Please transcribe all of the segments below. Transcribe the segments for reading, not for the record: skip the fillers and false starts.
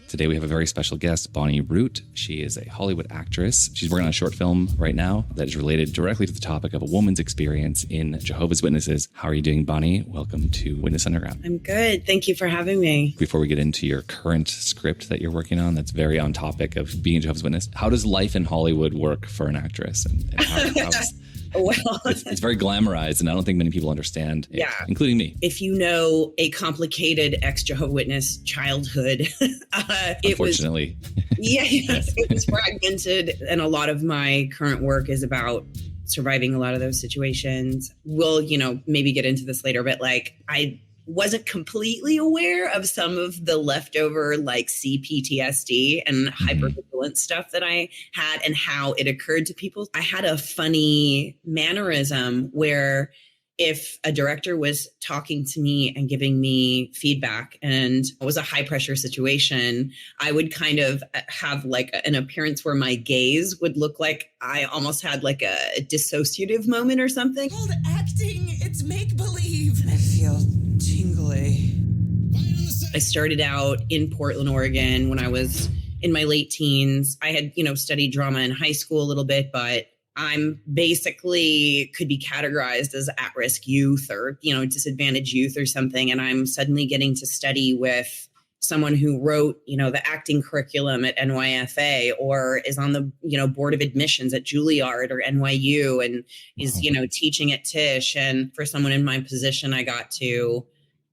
Today we have a very special guest, Bonnie Root. She is a Hollywood actress. She's working on a short film right now that is related directly to the topic of a woman's experience in Jehovah's Witnesses. How are you doing, Bonnie? Welcome to Witness Underground. I'm good. Thank you for having me. Before we get into your current script that you're working on, that's very on topic of being a Jehovah's Witness, how does life in Hollywood work for an actress? And Well, it's very glamorized, and I don't think many people understand it, including me. If you know a complicated ex-Jehovah Witness childhood, Unfortunately. It was fragmented, and a lot of my current work is about surviving a lot of those situations. We'll, maybe get into this later, but I wasn't completely aware of some of the leftover CPTSD and hypervigilance stuff that I had and how it occurred to people. I had a funny mannerism where if a director was talking to me and giving me feedback and it was a high pressure situation, I would kind of have an appearance where my gaze would look like I almost had a dissociative moment or something. It's called acting. It's make-believe. I feel tingly. I started out in Portland, Oregon when I was in my late teens. I had, studied drama in high school a little bit, but I'm basically could be categorized as at-risk youth or, disadvantaged youth or something. And I'm suddenly getting to study with someone who wrote, the acting curriculum at NYFA or is on the, board of admissions at Juilliard or NYU and is, teaching at Tisch. And for someone in my position, I got to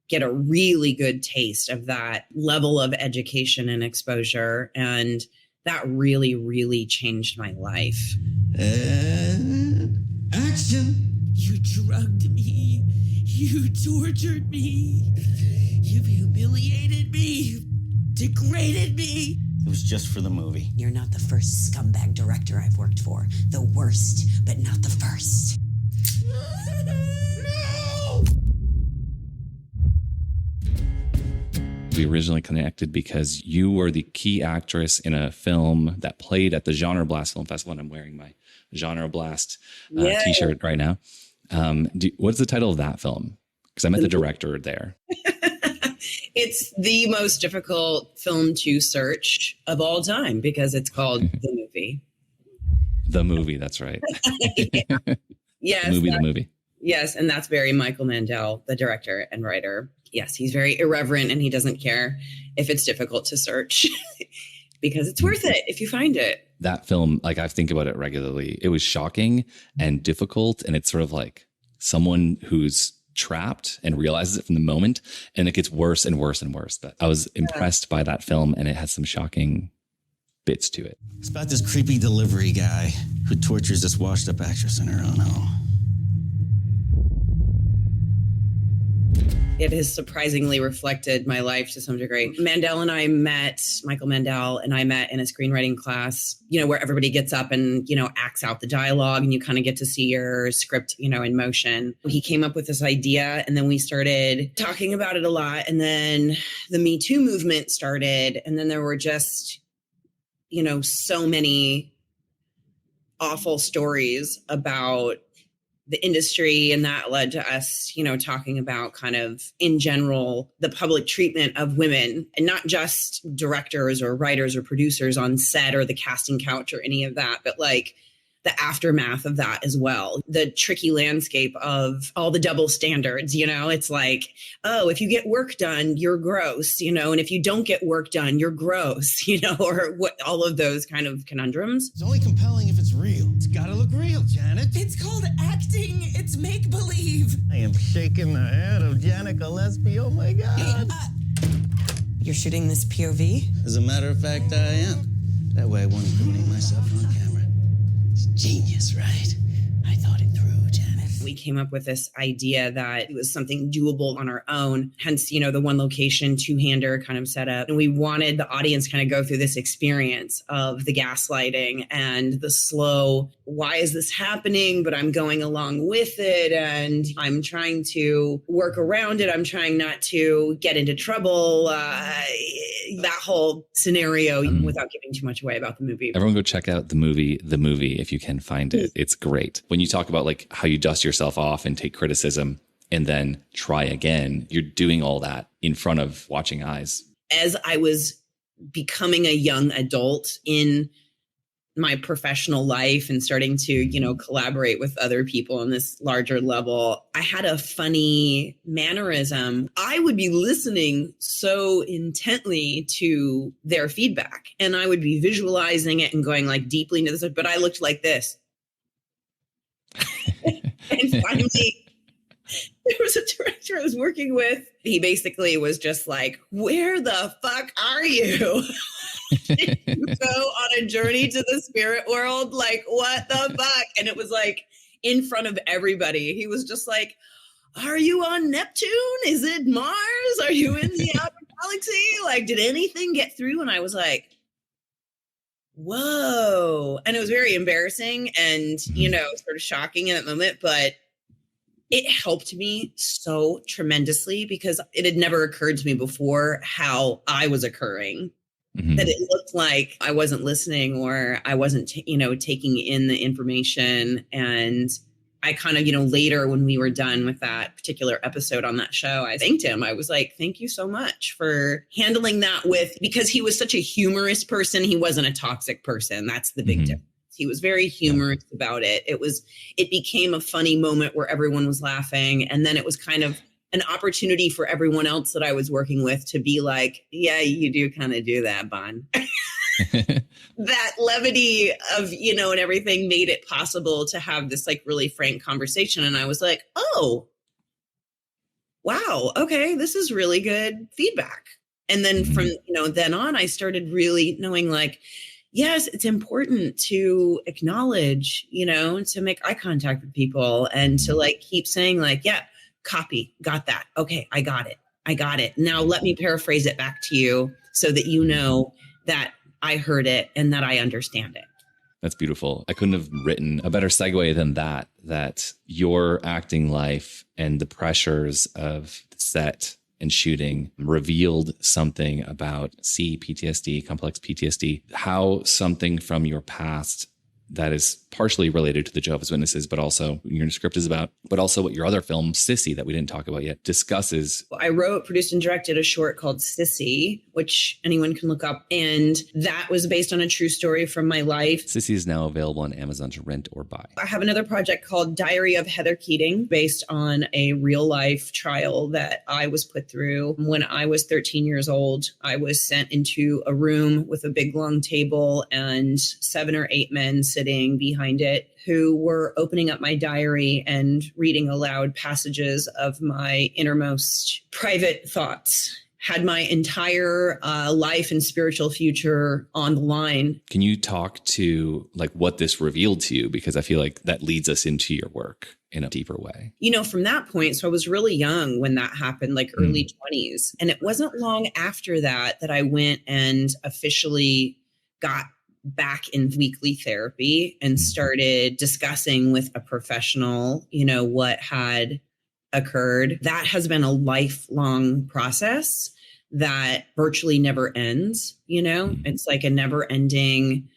get a really good taste of that level of education and exposure. And that really, really changed my life. Action. You drugged me. You tortured me. You've humiliated me. You've degraded me. It was just for the movie. You're not the first scumbag director I've worked for. The worst, but not the first. No! We originally connected because you were the key actress in a film that played at the GenreBlast Film Festival, and I'm wearing my GenreBlast t-shirt right now. What's the title of that film? Because I met the director there. It's the most difficult film to search of all time because it's called The Movie. The Movie, that's right. Yes. The Movie. Yes, and that's very Michael Mandell, the director and writer. Yes, he's very irreverent and he doesn't care if it's difficult to search because it's worth it if you find it. That film, I think about it regularly. It was shocking and difficult, and it's sort of like someone who's trapped and realizes it from the moment, and it gets worse and worse and worse. But I was impressed by that film, and it has some shocking bits to it. It's about this creepy delivery guy who tortures this washed-up actress in her own home. It has surprisingly reflected my life to some degree. Michael Mandell and I met in a screenwriting class, where everybody gets up and, acts out the dialogue and you kind of get to see your script, in motion. He came up with this idea and then we started talking about it a lot. And then the Me Too movement started. And then there were just, so many awful stories about the industry, and that led to us, talking about kind of in general, the public treatment of women, and not just directors or writers or producers on set or the casting couch or any of that, but the aftermath of that as well. The tricky landscape of all the double standards, it's if you get work done, you're gross, and if you don't get work done, you're gross, or what, all of those kind of conundrums. It's only compelling if it's real. It's gotta look real, Janet. It's called acting. It's make-believe. I am shaking the head of Janet Gillespie. Oh my God. You're shooting this POV? As a matter of fact, I am. That way I won't incriminate myself on camera. It's genius, right? I thought it through, Janet. We came up with this idea that it was something doable on our own. Hence, the one location, two-hander kind of setup. And we wanted the audience kind of go through this experience of the gaslighting and the slow, why is this happening? But I'm going along with it. And I'm trying to work around it. I'm trying not to get into trouble. That whole scenario without giving too much away about the movie. Everyone go check out the movie, if you can find it. It's great. When you talk about how you dust yourself off and take criticism and then try again, you're doing all that in front of watching eyes. As I was becoming a young adult in my professional life and starting to, you know, collaborate with other people on this larger level, I had a funny mannerism. I would be listening so intently to their feedback, and I would be visualizing it and going like deeply into this, but I looked like this. And finally, there was a director I was working with. He basically was just like, where the fuck are you? Did you go on a journey to the spirit world? Like, what the fuck? And it was like in front of everybody. He was just like, are you on Neptune? Is it Mars? Are you in the outer galaxy? Like, did anything get through? And I was like, whoa. And it was very embarrassing and, you know, sort of shocking in that moment, but it helped me so tremendously because it had never occurred to me before how I was occurring. That it looked like I wasn't listening or I wasn't, taking in the information. And I kind of, later when we were done with that particular episode on that show, I thanked him. I was like, thank you so much for handling that because he was such a humorous person. He wasn't a toxic person. That's the big difference. He was very humorous about it. It became a funny moment where everyone was laughing. And then it was kind of an opportunity for everyone else that I was working with to be like, yeah, you do kind of do that, Bon. That levity of, and everything made it possible to have this like really frank conversation. And I was like, oh, wow. Okay. This is really good feedback. And then from, then on, I started really knowing like, yes, it's important to acknowledge, to make eye contact with people and to like keep saying like, yeah, copy, got that. Okay, I got it. Now let me paraphrase it back to you so that you know that I heard it and that I understand it. That's beautiful. I couldn't have written a better segue than that your acting life and the pressures of the set and shooting revealed something about PTSD, complex PTSD, how something from your past that is partially related to the Jehovah's Witnesses, but also your script is about, but also what your other film, Sissy, that we didn't talk about yet, discusses. I wrote, produced, and directed a short called Sissy, which anyone can look up. And that was based on a true story from my life. Sissy is now available on Amazon to rent or buy. I have another project called Diary of Heather Keating, based on a real life trial that I was put through. When I was 13 years old, I was sent into a room with a big long table and 7 or 8 men sitting behind it who were opening up my diary and reading aloud passages of my innermost private thoughts. Had my entire life and spiritual future on the line. Can you talk to like what this revealed to you? Because I feel like that leads us into your work in a deeper way. From that point, so I was really young when that happened, like early 20s. And it wasn't long after that I went and officially got back in weekly therapy and started discussing with a professional, what had occurred. That has been a lifelong process that virtually never ends. It's like a never ending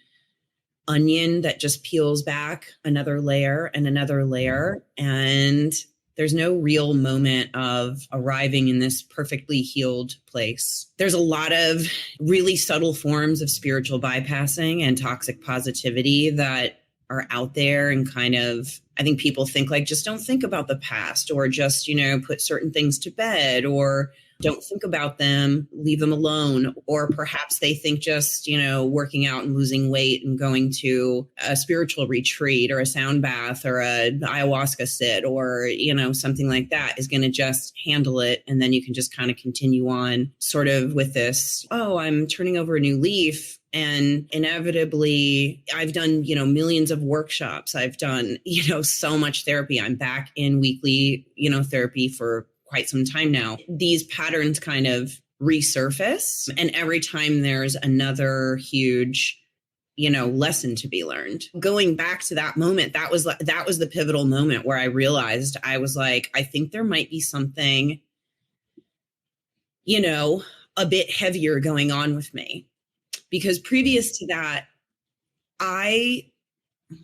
onion that just peels back another layer and another layer. And there's no real moment of arriving in this perfectly healed place. There's a lot of really subtle forms of spiritual bypassing and toxic positivity that are out there and kind of, I think people think like, just don't think about the past or just, put certain things to bed or don't think about them, leave them alone. Or perhaps they think just, working out and losing weight and going to a spiritual retreat or a sound bath or a ayahuasca sit or, something like that is going to just handle it. And then you can just kind of continue on sort of with this, oh, I'm turning over a new leaf. And inevitably, I've done, millions of workshops. I've done, so much therapy. I'm back in weekly, therapy for quite some time now. These patterns kind of resurface. And every time there's another huge, lesson to be learned. Going back to that moment, that was the pivotal moment where I realized I was like, I think there might be something, a bit heavier going on with me. Because previous to that, I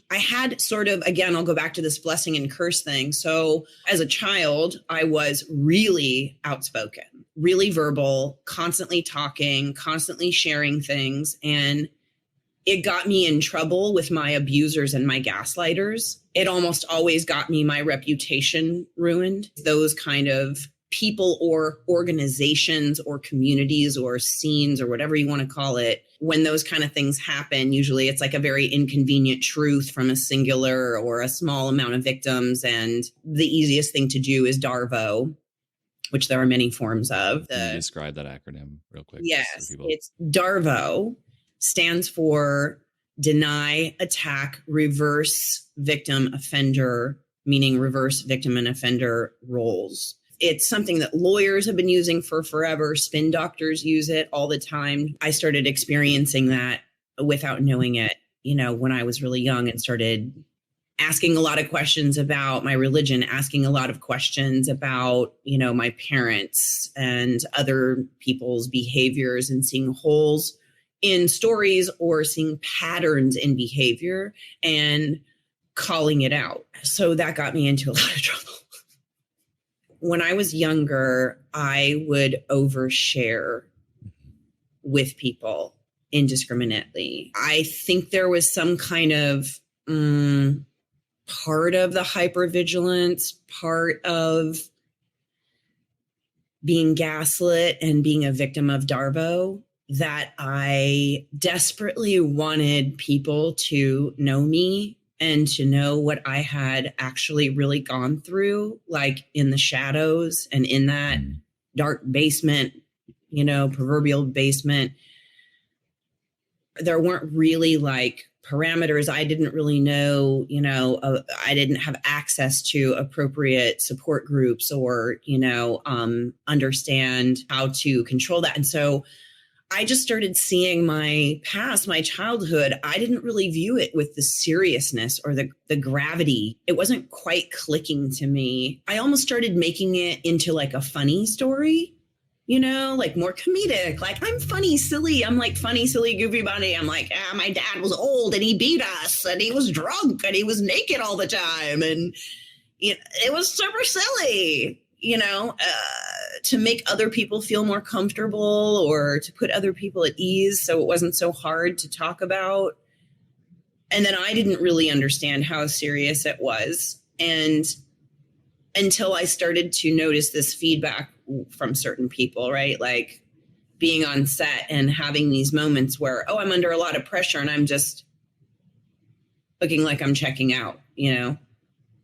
I had sort of, again, I'll go back to this blessing and curse thing. So as a child, I was really outspoken, really verbal, constantly talking, constantly sharing things. And it got me in trouble with my abusers and my gaslighters. It almost always got me my reputation ruined. Those kind of people or organizations or communities or scenes or whatever you want to call it, when those kind of things happen, usually it's like a very inconvenient truth from a singular or a small amount of victims. And the easiest thing to do is DARVO, which there are many forms of. Can you describe that acronym real quick? Yes, it's DARVO. Stands for deny, attack, reverse victim offender, meaning reverse victim and offender roles. It's something that lawyers have been using for forever. Spin doctors use it all the time. I started experiencing that without knowing it, when I was really young, and started asking a lot of questions about my religion, asking a lot of questions about, my parents and other people's behaviors, and seeing holes in stories or seeing patterns in behavior and calling it out. So that got me into a lot of trouble. When I was younger, I would overshare with people indiscriminately. I think there was some kind of part of the hypervigilance, part of being gaslit and being a victim of DARVO, that I desperately wanted people to know me and to know what I had actually really gone through, like in the shadows and in that dark basement, proverbial basement. There weren't really like parameters. I didn't really know, I didn't have access to appropriate support groups or, understand how to control that. And so I just started seeing my past, my childhood. I didn't really view it with the seriousness or the gravity. It wasn't quite clicking to me. I almost started making it into like a funny story, like more comedic. Like, I'm funny, silly. I'm like funny, silly, goofy bunny. I'm like, my dad was old and he beat us and he was drunk and he was naked all the time. And it was super silly. To make other people feel more comfortable or to put other people at ease so it wasn't so hard to talk about. And then I didn't really understand how serious it was. And until I started to notice this feedback from certain people, right? Like being on set and having these moments where, I'm under a lot of pressure and I'm just looking like I'm checking out,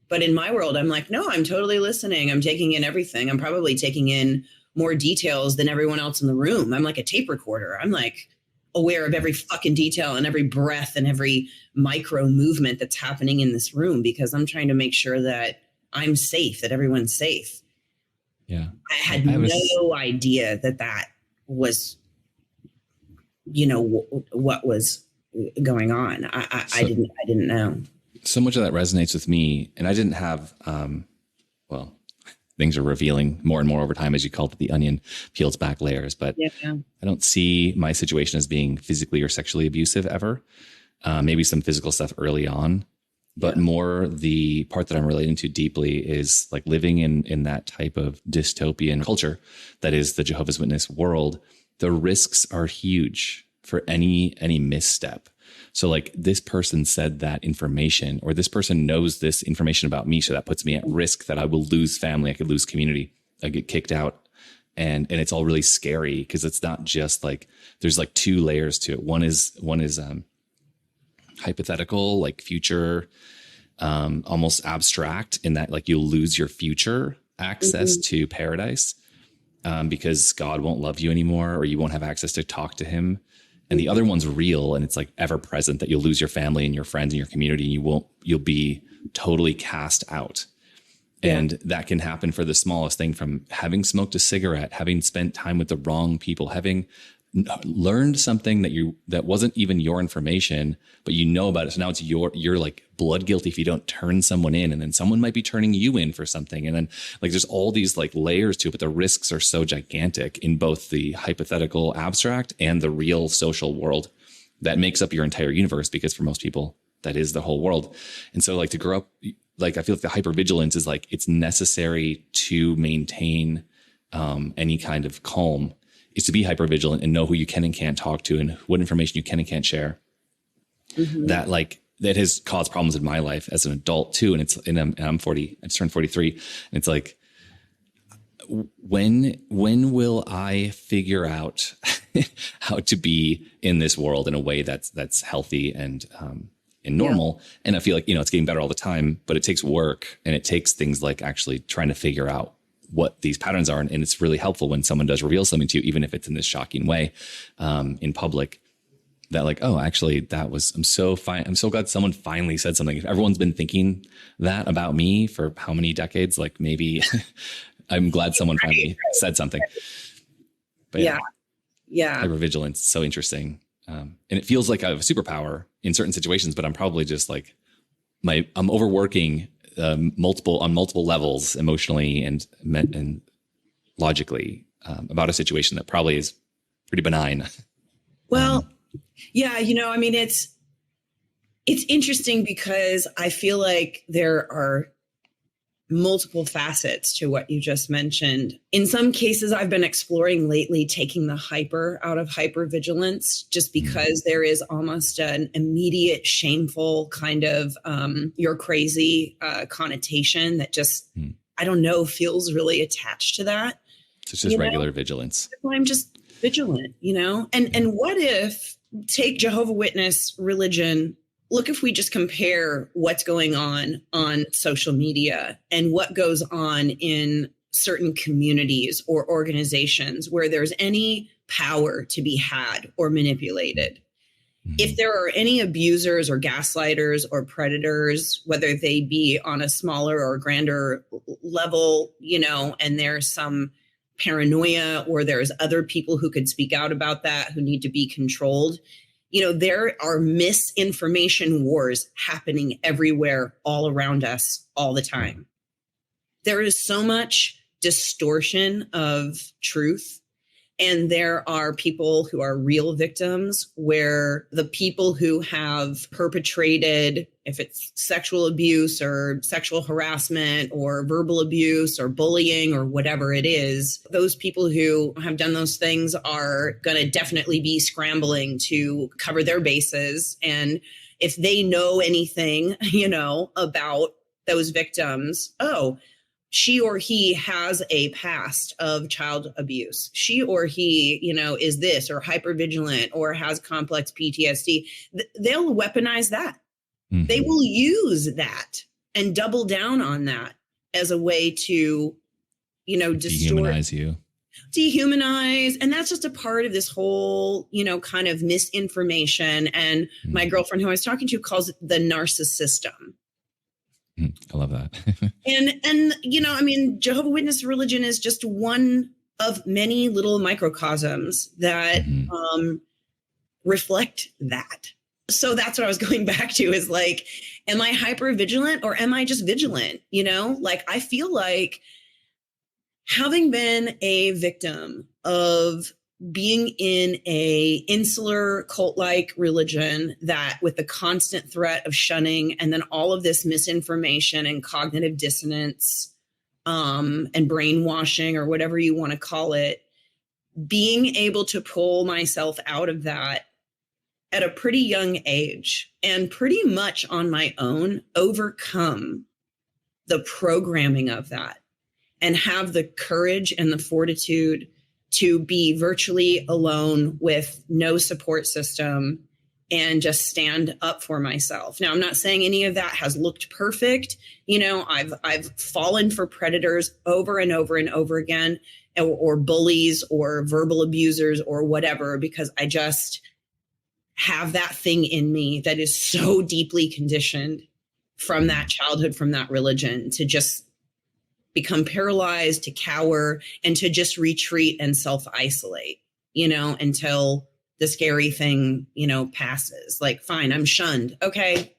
But in my world, I'm like, no, I'm totally listening. I'm taking in everything. I'm probably taking in more details than everyone else in the room. I'm like a tape recorder. I'm like aware of every fucking detail and every breath and every micro movement that's happening in this room because I'm trying to make sure that I'm safe, that everyone's safe. Yeah. I had no idea that was, what was going on. I didn't know. So much of that resonates with me, and I didn't have, things are revealing more and more over time, as you called it, the onion peels back layers, but I don't see my situation as being physically or sexually abusive ever. Maybe some physical stuff early on, but more the part that I'm relating to deeply is like living in that type of dystopian culture that is the Jehovah's Witness world. The risks are huge for any misstep. So like this person said that information, or this person knows this information about me. So that puts me at risk that I will lose family. I could lose community. I get kicked out. And it's all really scary because it's not just like, there's like two layers to it. One is hypothetical, like future, almost abstract in that like you'll lose your future access to paradise because God won't love you anymore, or you won't have access to talk to him. And the other one's real, and it's like ever present, that you'll lose your family and your friends and your community. And you'll be totally cast out. Yeah. And that can happen for the smallest thing, from having smoked a cigarette, having spent time with the wrong people, having learned something that wasn't even your information, but you know about it. So now it's you're like blood guilty if you don't turn someone in, and then someone might be turning you in for something. And then like there's all these like layers to it, but the risks are so gigantic in both the hypothetical abstract and the real social world that makes up your entire universe. Because for most people, that is the whole world. And so like to grow up, like I feel like the hypervigilance is like, it's necessary to maintain any kind of calm, is to be hypervigilant and know who you can and can't talk to and what information you can and can't share. That has caused problems in my life as an adult too. And I'm 40, I just turned 43. And it's like, when will I figure out how to be in this world in a way that's healthy and normal? Yeah. And I feel like, it's getting better all the time, but it takes work, and it takes things like actually trying to figure out what these patterns are. And it's really helpful when someone does reveal something to you, even if it's in this shocking way, in public, that like, oh, actually I'm so glad someone finally said something. If everyone's been thinking that about me for how many decades, like maybe I'm glad someone finally said something. But yeah. Hypervigilance is so interesting. And it feels like I have a superpower in certain situations, but I'm probably just like I'm overworking on multiple levels, emotionally and logically, about a situation that probably is pretty benign. Well, yeah, I mean, it's interesting because I feel like there are multiple facets to what you just mentioned. In some cases, I've been exploring lately taking the hyper out of hypervigilance, just because there is almost an immediate shameful kind of you're crazy connotation that just, I don't know, feels really attached to that. So it's just regular vigilance. I'm just vigilant, and what if, take Jehovah Witness religion, look if we just compare what's going on social media and what goes on in certain communities or organizations where there's any power to be had or manipulated. If there are any abusers or gaslighters or predators, whether they be on a smaller or grander level, and there's some paranoia or there's other people who could speak out about that who need to be controlled, there are misinformation wars happening everywhere, all around us, all the time. There is so much distortion of truth. And there are people who are real victims, where the people who have perpetrated, if it's sexual abuse or sexual harassment or verbal abuse or bullying or whatever it is, those people who have done those things are going to definitely be scrambling to cover their bases. And if they know anything, about those victims, she or he has a past of child abuse. She or he, is this or hypervigilant or has complex PTSD. They'll weaponize that. Mm-hmm. They will use that and double down on that as a way to, dehumanize you. Dehumanize. And that's just a part of this whole, kind of misinformation. And my girlfriend who I was talking to calls it the narcissist system. I love that. and Jehovah Witness religion is just one of many little microcosms that reflect that. So that's what I was going back to, is like, am I hyper vigilant or am I just vigilant? I feel like, having been a victim of being in a insular cult-like religion that with the constant threat of shunning and then all of this misinformation and cognitive dissonance and brainwashing or whatever you want to call it, being able to pull myself out of that at a pretty young age and pretty much on my own overcome the programming of that and have the courage and the fortitude to be virtually alone with no support system and just stand up for myself. Now, I'm not saying any of that has looked perfect. I've fallen for predators over and over and over again, or bullies or verbal abusers or whatever, because I just have that thing in me that is so deeply conditioned from that childhood, from that religion, to just become paralyzed, to cower, and to just retreat and self-isolate, until the scary thing, passes. Like, fine, I'm shunned. Okay.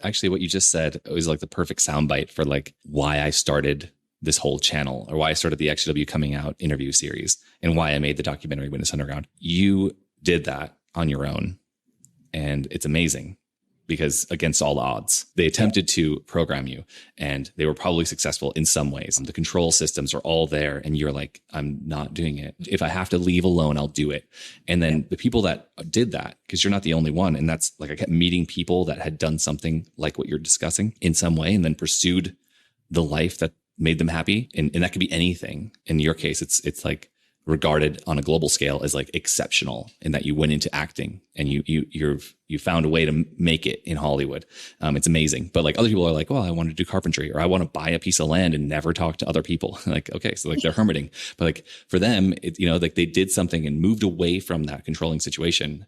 Actually, what you just said was like the perfect soundbite for like why I started this whole channel, or why I started the ExJW Coming Out interview series, and why I made the documentary Witness Underground. You did that on your own, and it's amazing because against all odds, they attempted to program you and they were probably successful in some ways. The control systems are all there and you're like, I'm not doing it. If I have to leave alone, I'll do it. And then the people that did that, because you're not the only one. And that's like, I kept meeting people that had done something like what you're discussing in some way and then pursued the life that made them happy. And that could be anything. In your case, it's like regarded on a global scale as like exceptional in that you went into acting and you found a way to make it in Hollywood. It's amazing. But like other people are like, well, I want to do carpentry or I want to buy a piece of land and never talk to other people. Like, okay, so like they're hermiting, but like for them, like they did something and moved away from that controlling situation.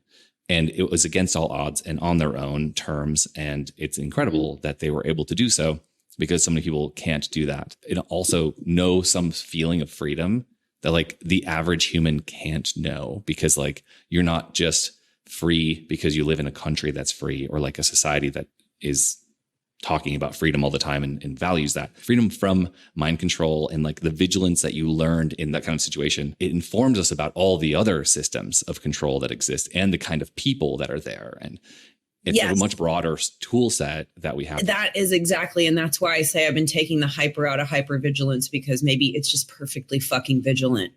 And it was against all odds and on their own terms. And it's incredible that they were able to do so because so many people can't do that. And also know some feeling of freedom that like the average human can't know, because like you're not just free because you live in a country that's free or like a society that is talking about freedom all the time and values that freedom from mind control and like the vigilance that you learned in that kind of situation. It informs us about all the other systems of control that exist and the kind of people that are there. And it's a much broader tool set that we have. That is exactly. And that's why I say I've been taking the hyper out of hypervigilance, because maybe it's just perfectly fucking vigilant.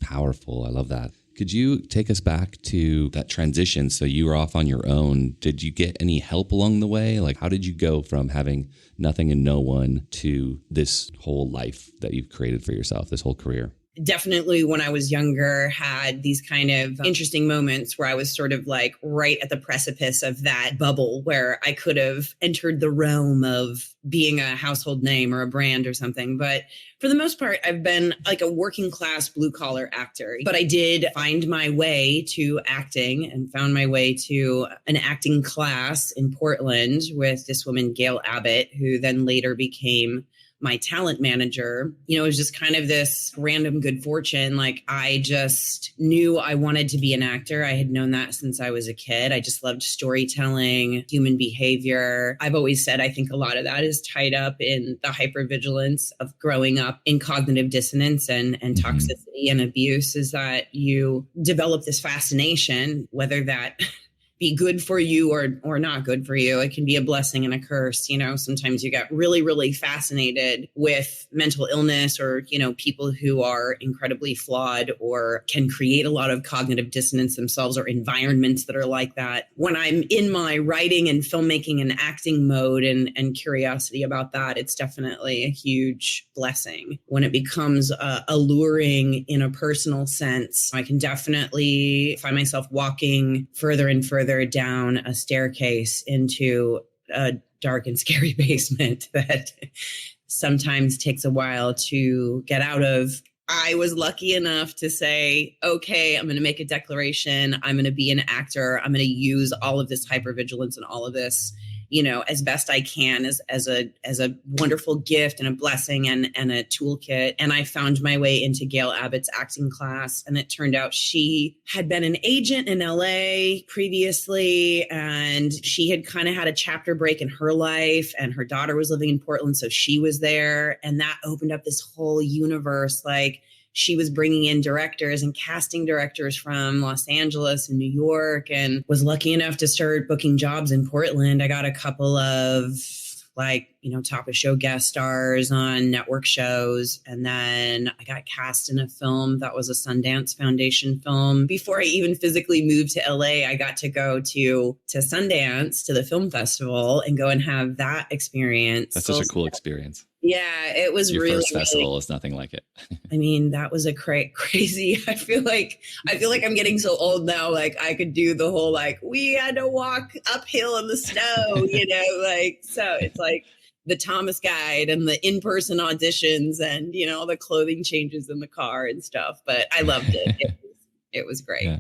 Powerful. I love that. Could you take us back to that transition? So you were off on your own. Did you get any help along the way? Like, how did you go from having nothing and no one to this whole life that you've created for yourself, this whole career? Definitely when I was younger, had these kind of interesting moments where I was sort of like right at the precipice of that bubble where I could have entered the realm of being a household name or a brand or something. But for the most part, I've been like a working class blue collar actor. But I did find my way to acting and found my way to an acting class in Portland with this woman, Gail Abbott, who then later became my talent manager. It was just kind of this random good fortune. Like I just knew I wanted to be an actor. I had known that since I was a kid. I just loved storytelling, human behavior. I've always said, I think a lot of that is tied up in the hypervigilance of growing up in cognitive dissonance and toxicity and abuse, is that you develop this fascination, whether that be good for you or not good for you. It can be a blessing and a curse. Sometimes you get really, really fascinated with mental illness or, people who are incredibly flawed or can create a lot of cognitive dissonance themselves, or environments that are like that. When I'm in my writing and filmmaking and acting mode and curiosity about that, it's definitely a huge blessing. When it becomes alluring in a personal sense, I can definitely find myself walking further and further down a staircase into a dark and scary basement that sometimes takes a while to get out of. I was lucky enough to say, okay, I'm going to make a declaration. I'm going to be an actor. I'm going to use all of this hypervigilance and all of this, as best I can as a wonderful gift and a blessing and a toolkit. And I found my way into Gail Abbott's acting class. And it turned out she had been an agent in LA previously. And she had kind of had a chapter break in her life. And her daughter was living in Portland, so she was there. And that opened up this whole universe. Like, she was bringing in directors and casting directors from Los Angeles and New York, and was lucky enough to start booking jobs in Portland. I got a couple of top of show guest stars on network shows. And then I got cast in a film that was a Sundance Foundation film. Before I even physically moved to LA, I got to go to Sundance, to the film festival, and go and have that experience. That's such a cool experience. Yeah, it was Your really first festival is nothing like it. I mean, that was a crazy. I feel like I'm getting so old now. Like I could do the whole we had to walk uphill in the snow, so it's like the Thomas Guide and the in-person auditions and all the clothing changes in the car and stuff. But I loved it. It was great. Yeah.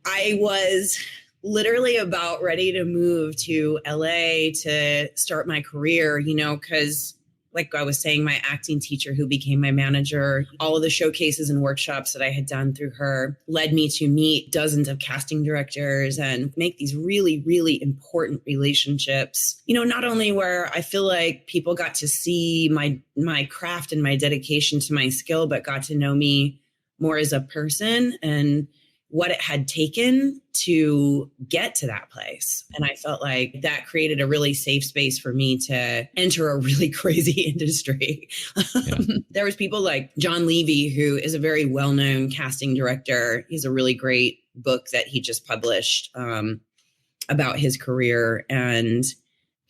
I was literally about ready to move to LA to start my career, because like I was saying, my acting teacher who became my manager, all of the showcases and workshops that I had done through her led me to meet dozens of casting directors and make these really, really important relationships. Not only where I feel like people got to see my craft and my dedication to my skill, but got to know me more as a person and what it had taken to get to that place. And I felt like that created a really safe space for me to enter a really crazy industry. Yeah. There was people like John Levy, who is a very well-known casting director. He's a really great book that he just published about his career. And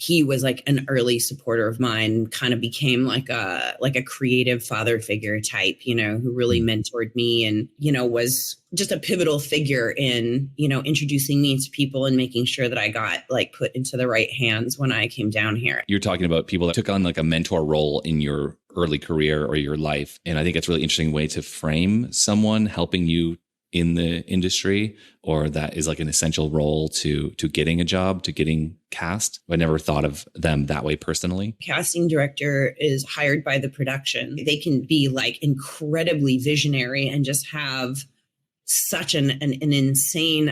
he was like an early supporter of mine, kind of became like a creative father figure type, you know, who really mentored me and, you know, was just a pivotal figure in, you know, introducing me to people and making sure that I got like put into the right hands when I came down here. You're talking about people that took on like a mentor role in your early career or your life. And I think it's a really interesting way to frame someone helping you in the industry, or that is like an essential role to getting a job, to getting cast. I never thought of them that way personally. Casting director is hired by the production. They can be like incredibly visionary and just have such an insane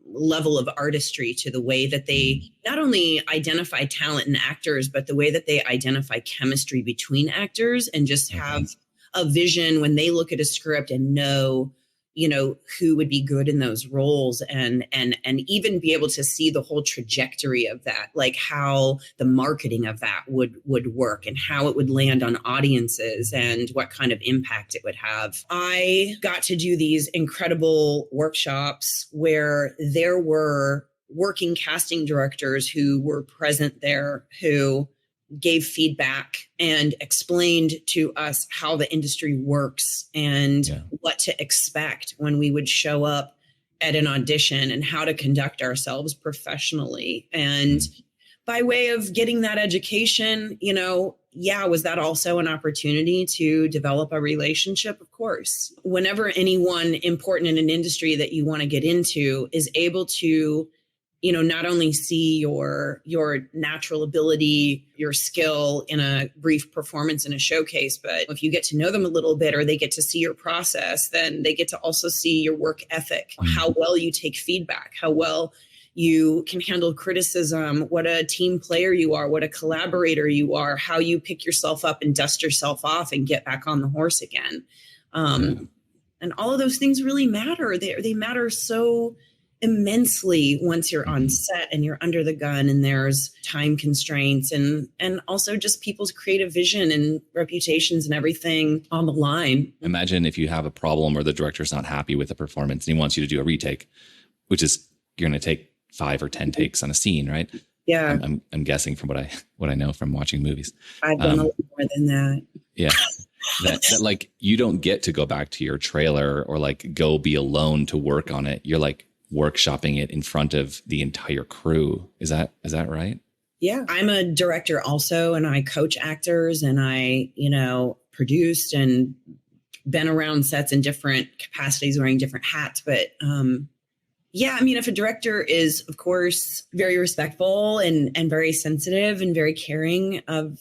level of artistry to the way that they not only identify talent in actors, but the way that they identify chemistry between actors and just have a vision when they look at a script and know, you know, who would be good in those roles and even be able to see the whole trajectory of that, like how the marketing of that would work and how it would land on audiences and what kind of impact it would have. I got to do these incredible workshops where there were working casting directors who were present there, who gave feedback and explained to us how the industry works and what to expect when we would show up at an audition and how to conduct ourselves professionally. And by way of getting that education, you know, was that also an opportunity to develop a relationship? Of course. Whenever anyone important in an industry that you want to get into is able to, you know, not only see your natural ability, your skill in a brief performance in a showcase, but if you get to know them a little bit or they get to see your process, then they get to also see your work ethic, how well you take feedback, how well you can handle criticism, what a team player you are, what a collaborator you are, how you pick yourself up and dust yourself off and get back on the horse again. And all of those things really matter. They matter so immensely once you're on set and you're under the gun and there's time constraints and also just people's creative vision and reputations and everything on the line. Imagine if you have a problem or the director's not happy with the performance and he wants you to do a retake, which is you're going to take 5 or 10 takes on a scene, right? Yeah. I'm guessing from what I know from watching movies. I've done a little more than that. Yeah. that like you don't get to go back to your trailer or like go be alone to work on it. You're like workshopping it in front of the entire crew. Is that right? Yeah. I'm a director also, and I coach actors and I, you know, produced and been around sets in different capacities, wearing different hats. But I mean, if a director is, of course, very respectful and very sensitive and very caring of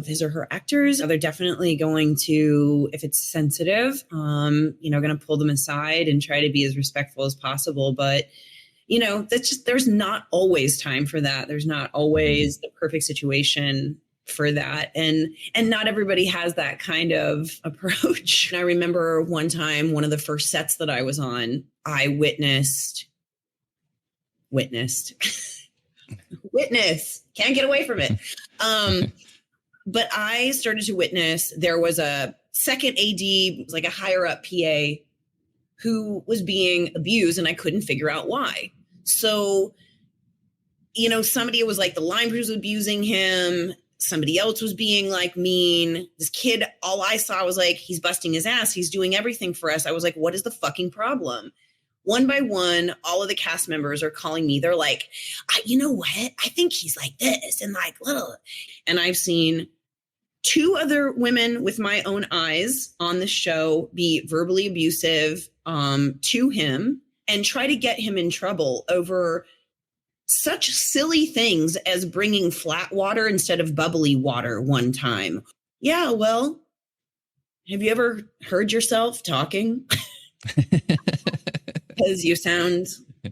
his or her actors, they're definitely going to, if it's sensitive, going to pull them aside and try to be as respectful as possible. But, you know, that's just, there's not always time for that. There's not always the perfect situation for that. And not everybody has that kind of approach. And I remember one time, one of the first sets that I was on, I witnessed, can't get away from it. But I started to witness, there was a second AD, like a higher up PA who was being abused and I couldn't figure out why. So, you know, somebody was like, the line producer was abusing him. Somebody else was being like mean. This kid, all I saw was like, he's busting his ass. He's doing everything for us. I was like, what is the fucking problem? One by one, all of the cast members are calling me. They're like, you know what? I think he's like this and like little. And I've seen 2 other women with my own eyes on the show be verbally abusive to him and try to get him in trouble over such silly things as bringing flat water instead of bubbly water one time. Yeah, well, have you ever heard yourself talking? Because you sound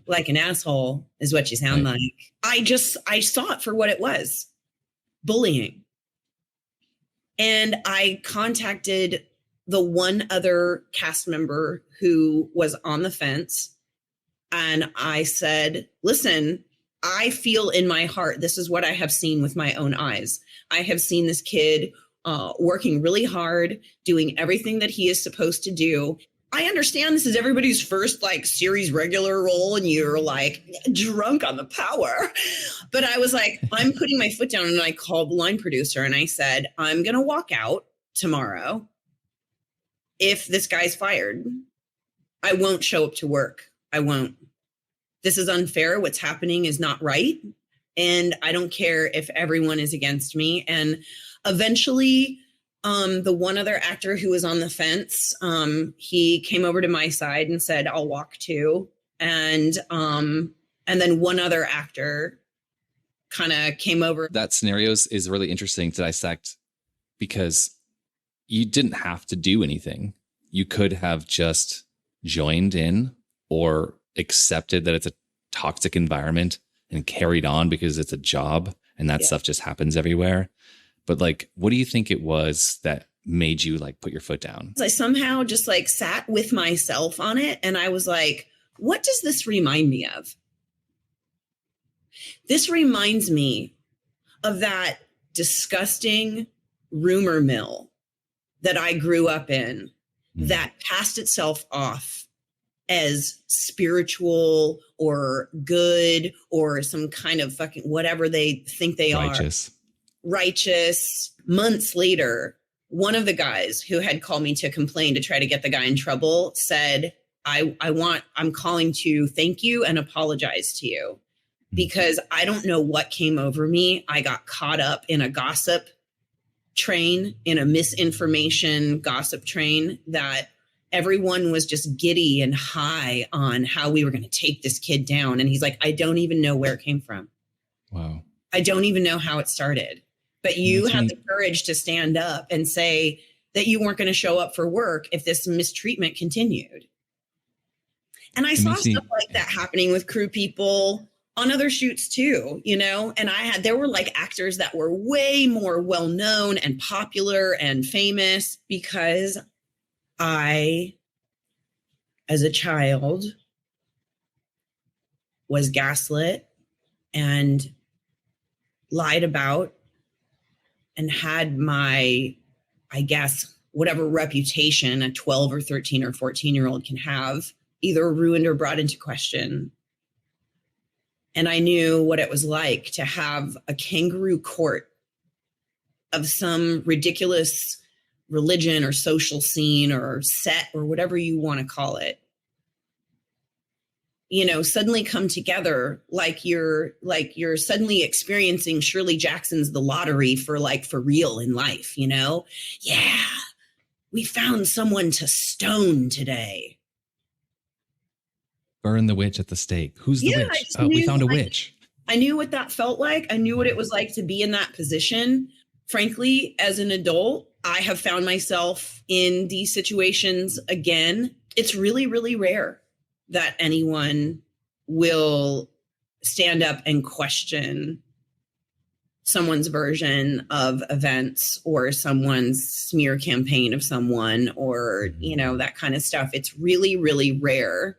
like an asshole is what you sound like. I saw it for what it was. Bullying. And I contacted the one other cast member who was on the fence. And I said, listen, I feel in my heart, this is what I have seen with my own eyes. I have seen this kid working really hard, doing everything that he is supposed to do. I understand this is everybody's first like series regular role and you're like drunk on the power. But I was like, I'm putting my foot down, and I called the line producer and I said, I'm going to walk out tomorrow. If this guy's fired, I won't show up to work. I won't. This is unfair. What's happening is not right. And I don't care if everyone is against me. And eventually, the one other actor who was on the fence, he came over to my side and said, I'll walk too. And then one other actor kind of came over. That scenario is really interesting to dissect, because you didn't have to do anything. You could have just joined in or accepted that it's a toxic environment and carried on because it's a job and that stuff just happens everywhere. But like, what do you think it was that made you like put your foot down? I somehow just like sat with myself on it. And I was like, what does this remind me of? This reminds me of that disgusting rumor mill that I grew up in that passed itself off as spiritual or good or some kind of fucking whatever they think they Righteous. Righteous. Months later, one of the guys who had called me to complain to try to get the guy in trouble said, I'm calling to thank you and apologize to you, because I don't know what came over me. I got caught up in a gossip train, in a misinformation gossip train, that everyone was just giddy and high on how we were going to take this kid down. And he's like, I don't even know where it came from. Wow. I don't even know how it started. But you had the courage to stand up and say that you weren't going to show up for work if this mistreatment continued. And I saw stuff like that happening with crew people on other shoots too, you know, and there were like actors that were way more well-known and popular and famous because I, as a child, was gaslit and lied about and had my, I guess, whatever reputation a 12 or 13 or 14-year-old can have, either ruined or brought into question. And I knew what it was like to have a kangaroo court of some ridiculous religion or social scene or set or whatever you want to call it, you know, suddenly come together like you're suddenly experiencing Shirley Jackson's The Lottery for real in life, you know? Yeah, we found someone to stone today. Burn the witch at the stake. Who's the witch? We found a witch. I knew what that felt like. I knew what it was like to be in that position. Frankly, as an adult, I have found myself in these situations again. It's really, really rare that anyone will stand up and question someone's version of events or someone's smear campaign of someone or, you know, that kind of stuff. It's really, really rare.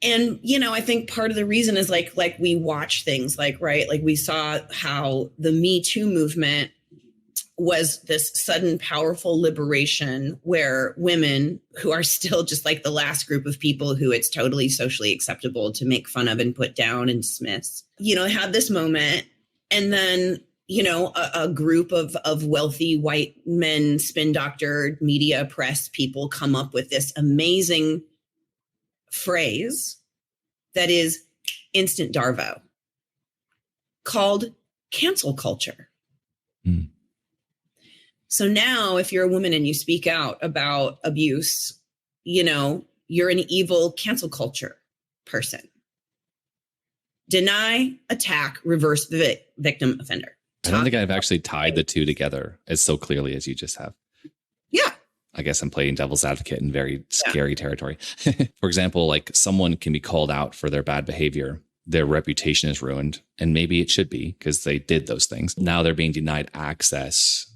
And, you know, I think part of the reason is like we watch things right? Like we saw how the Me Too movement was this sudden powerful liberation where women, who are still just like the last group of people who it's totally socially acceptable to make fun of and put down and dismiss, you know, had this moment. And then, you know, a group of wealthy white men, spin doctor, media, press people come up with this amazing phrase that is instant Darvo called cancel culture. Mm. So now if you're a woman and you speak out about abuse, you know, you're an evil cancel culture person. Deny, attack, reverse the victim offender. I don't think I've actually tied the two together as so clearly as you just have. Yeah. I guess I'm playing devil's advocate in very scary territory. For example, like someone can be called out for their bad behavior. Their reputation is ruined, and maybe it should be because they did those things. Now they're being denied access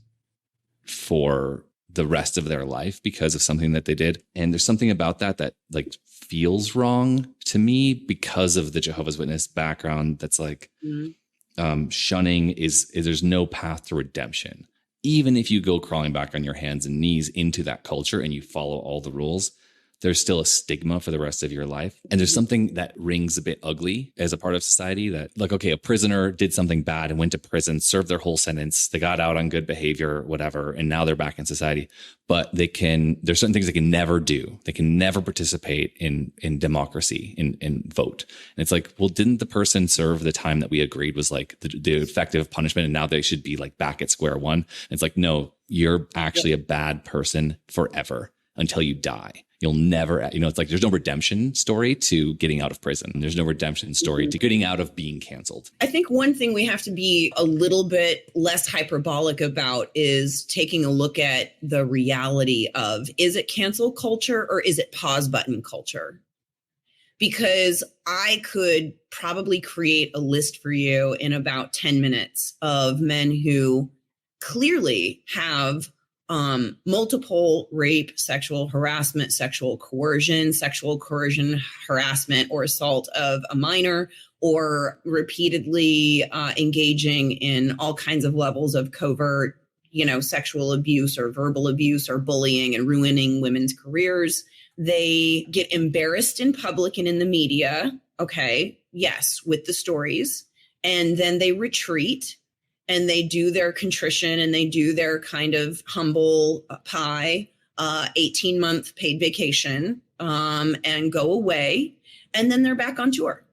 for the rest of their life because of something that they did. And there's something about that like feels wrong to me because of the Jehovah's Witness background. That's like shunning is there's no path to redemption. Even if you go crawling back on your hands and knees into that culture and you follow all the rules, there's still a stigma for the rest of your life. And there's something that rings a bit ugly as a part of society that, like, okay, a prisoner did something bad and went to prison, served their whole sentence. They got out on good behavior, whatever. And now they're back in society. But there's certain things they can never do. They can never participate in democracy, in vote. And it's like, well, didn't the person serve the time that we agreed was like the effective punishment? And now they should be like back at square one. And it's like, no, you're actually a bad person forever until you die. You'll never, it's like there's no redemption story to getting out of prison. There's no redemption story to getting out of being canceled. I think one thing we have to be a little bit less hyperbolic about is taking a look at the reality of, is it cancel culture or is it pause button culture? Because I could probably create a list for you in about 10 minutes of men who clearly have multiple rape, sexual harassment, sexual coercion, harassment, or assault of a minor, or repeatedly engaging in all kinds of levels of covert, sexual abuse or verbal abuse or bullying and ruining women's careers. They get embarrassed in public and in the media. Okay. Yes. With the stories. And then they retreat. And they do their contrition and they do their kind of humble pie, 18-month paid vacation, and go away. And then they're back on tour.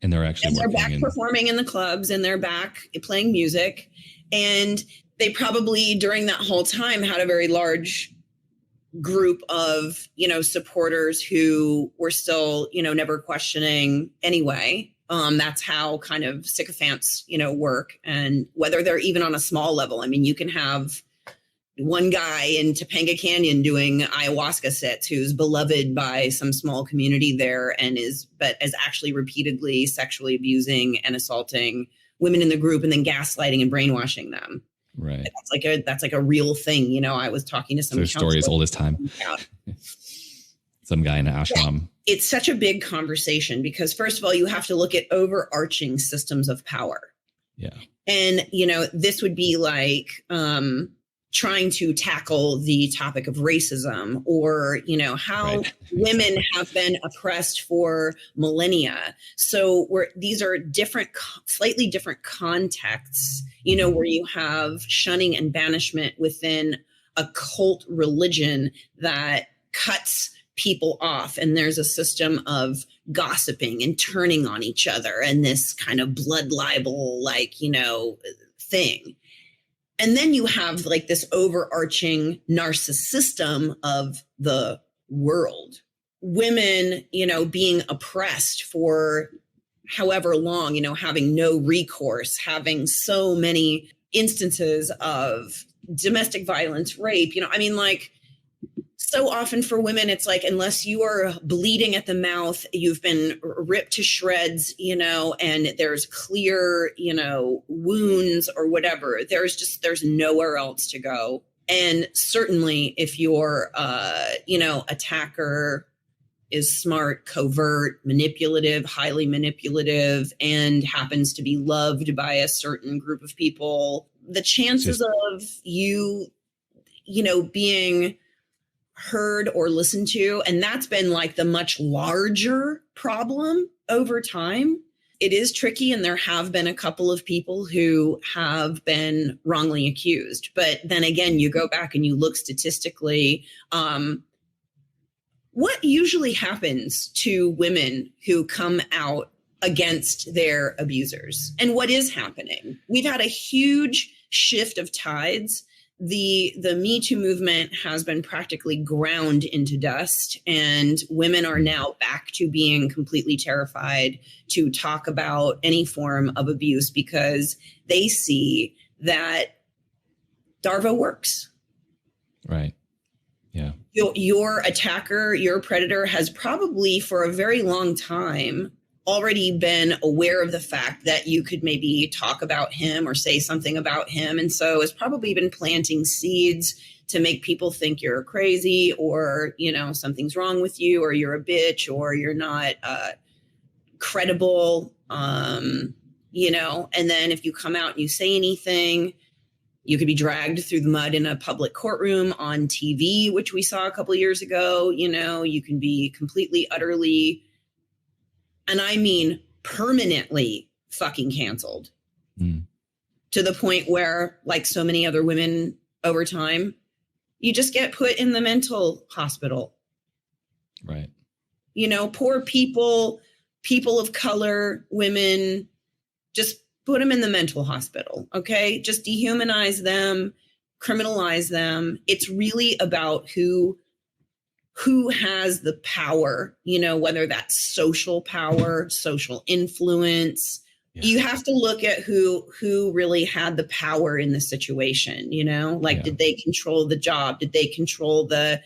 And they're actually performing in the clubs, and they're back playing music. And they probably during that whole time had a very large group of, supporters who were still, never questioning anyway. That's how kind of sycophants, work. And whether they're even on a small level, I mean, you can have one guy in Topanga Canyon doing ayahuasca sits who's beloved by some small community there and is actually repeatedly sexually abusing and assaulting women in the group and then gaslighting and brainwashing them. Right. That's like a real thing. I was talking to some Their story as old as time. Some guy in an ashram. It's such a big conversation because first of all, you have to look at overarching systems of power. Yeah. And, this would be like trying to tackle the topic of racism or, how women have been oppressed for millennia. So these are slightly different contexts, where you have shunning and banishment within a cult religion that cuts people off, and there's a system of gossiping and turning on each other and this kind of blood libel thing. And then you have like this overarching narcissism of the world, women being oppressed for however long, having no recourse, having so many instances of domestic violence, rape, so often for women, it's like, unless you are bleeding at the mouth, you've been ripped to shreds, and there's clear, wounds or whatever, there's nowhere else to go. And certainly if your, attacker is smart, covert, manipulative, highly manipulative, and happens to be loved by a certain group of people, the chances of you, being heard or listened to, and that's been like the much larger problem over time. It is tricky, and there have been a couple of people who have been wrongly accused. But then again, you go back and you look statistically, what usually happens to women who come out against their abusers? And what is happening? We've had a huge shift of tides. The Me Too movement has been practically ground into dust, and women are now back to being completely terrified to talk about any form of abuse because they see that DARVA works. Right. Yeah. Your attacker, your predator has probably for a very long time already been aware of the fact that you could maybe talk about him or say something about him. And so has probably been planting seeds to make people think you're crazy or, something's wrong with you or you're a bitch or you're not credible, and then if you come out and you say anything, you could be dragged through the mud in a public courtroom on TV, which we saw a couple of years ago. You can be completely, utterly, and I mean permanently fucking canceled to the point where, like so many other women over time, you just get put in the mental hospital. Right. Poor people of color, women, just put them in the mental hospital. Okay. Just dehumanize them, criminalize them. It's really about who has the power, whether that's social power, social influence. Yeah. You have to look at who really had the power in the situation, did they control the job? Did they control the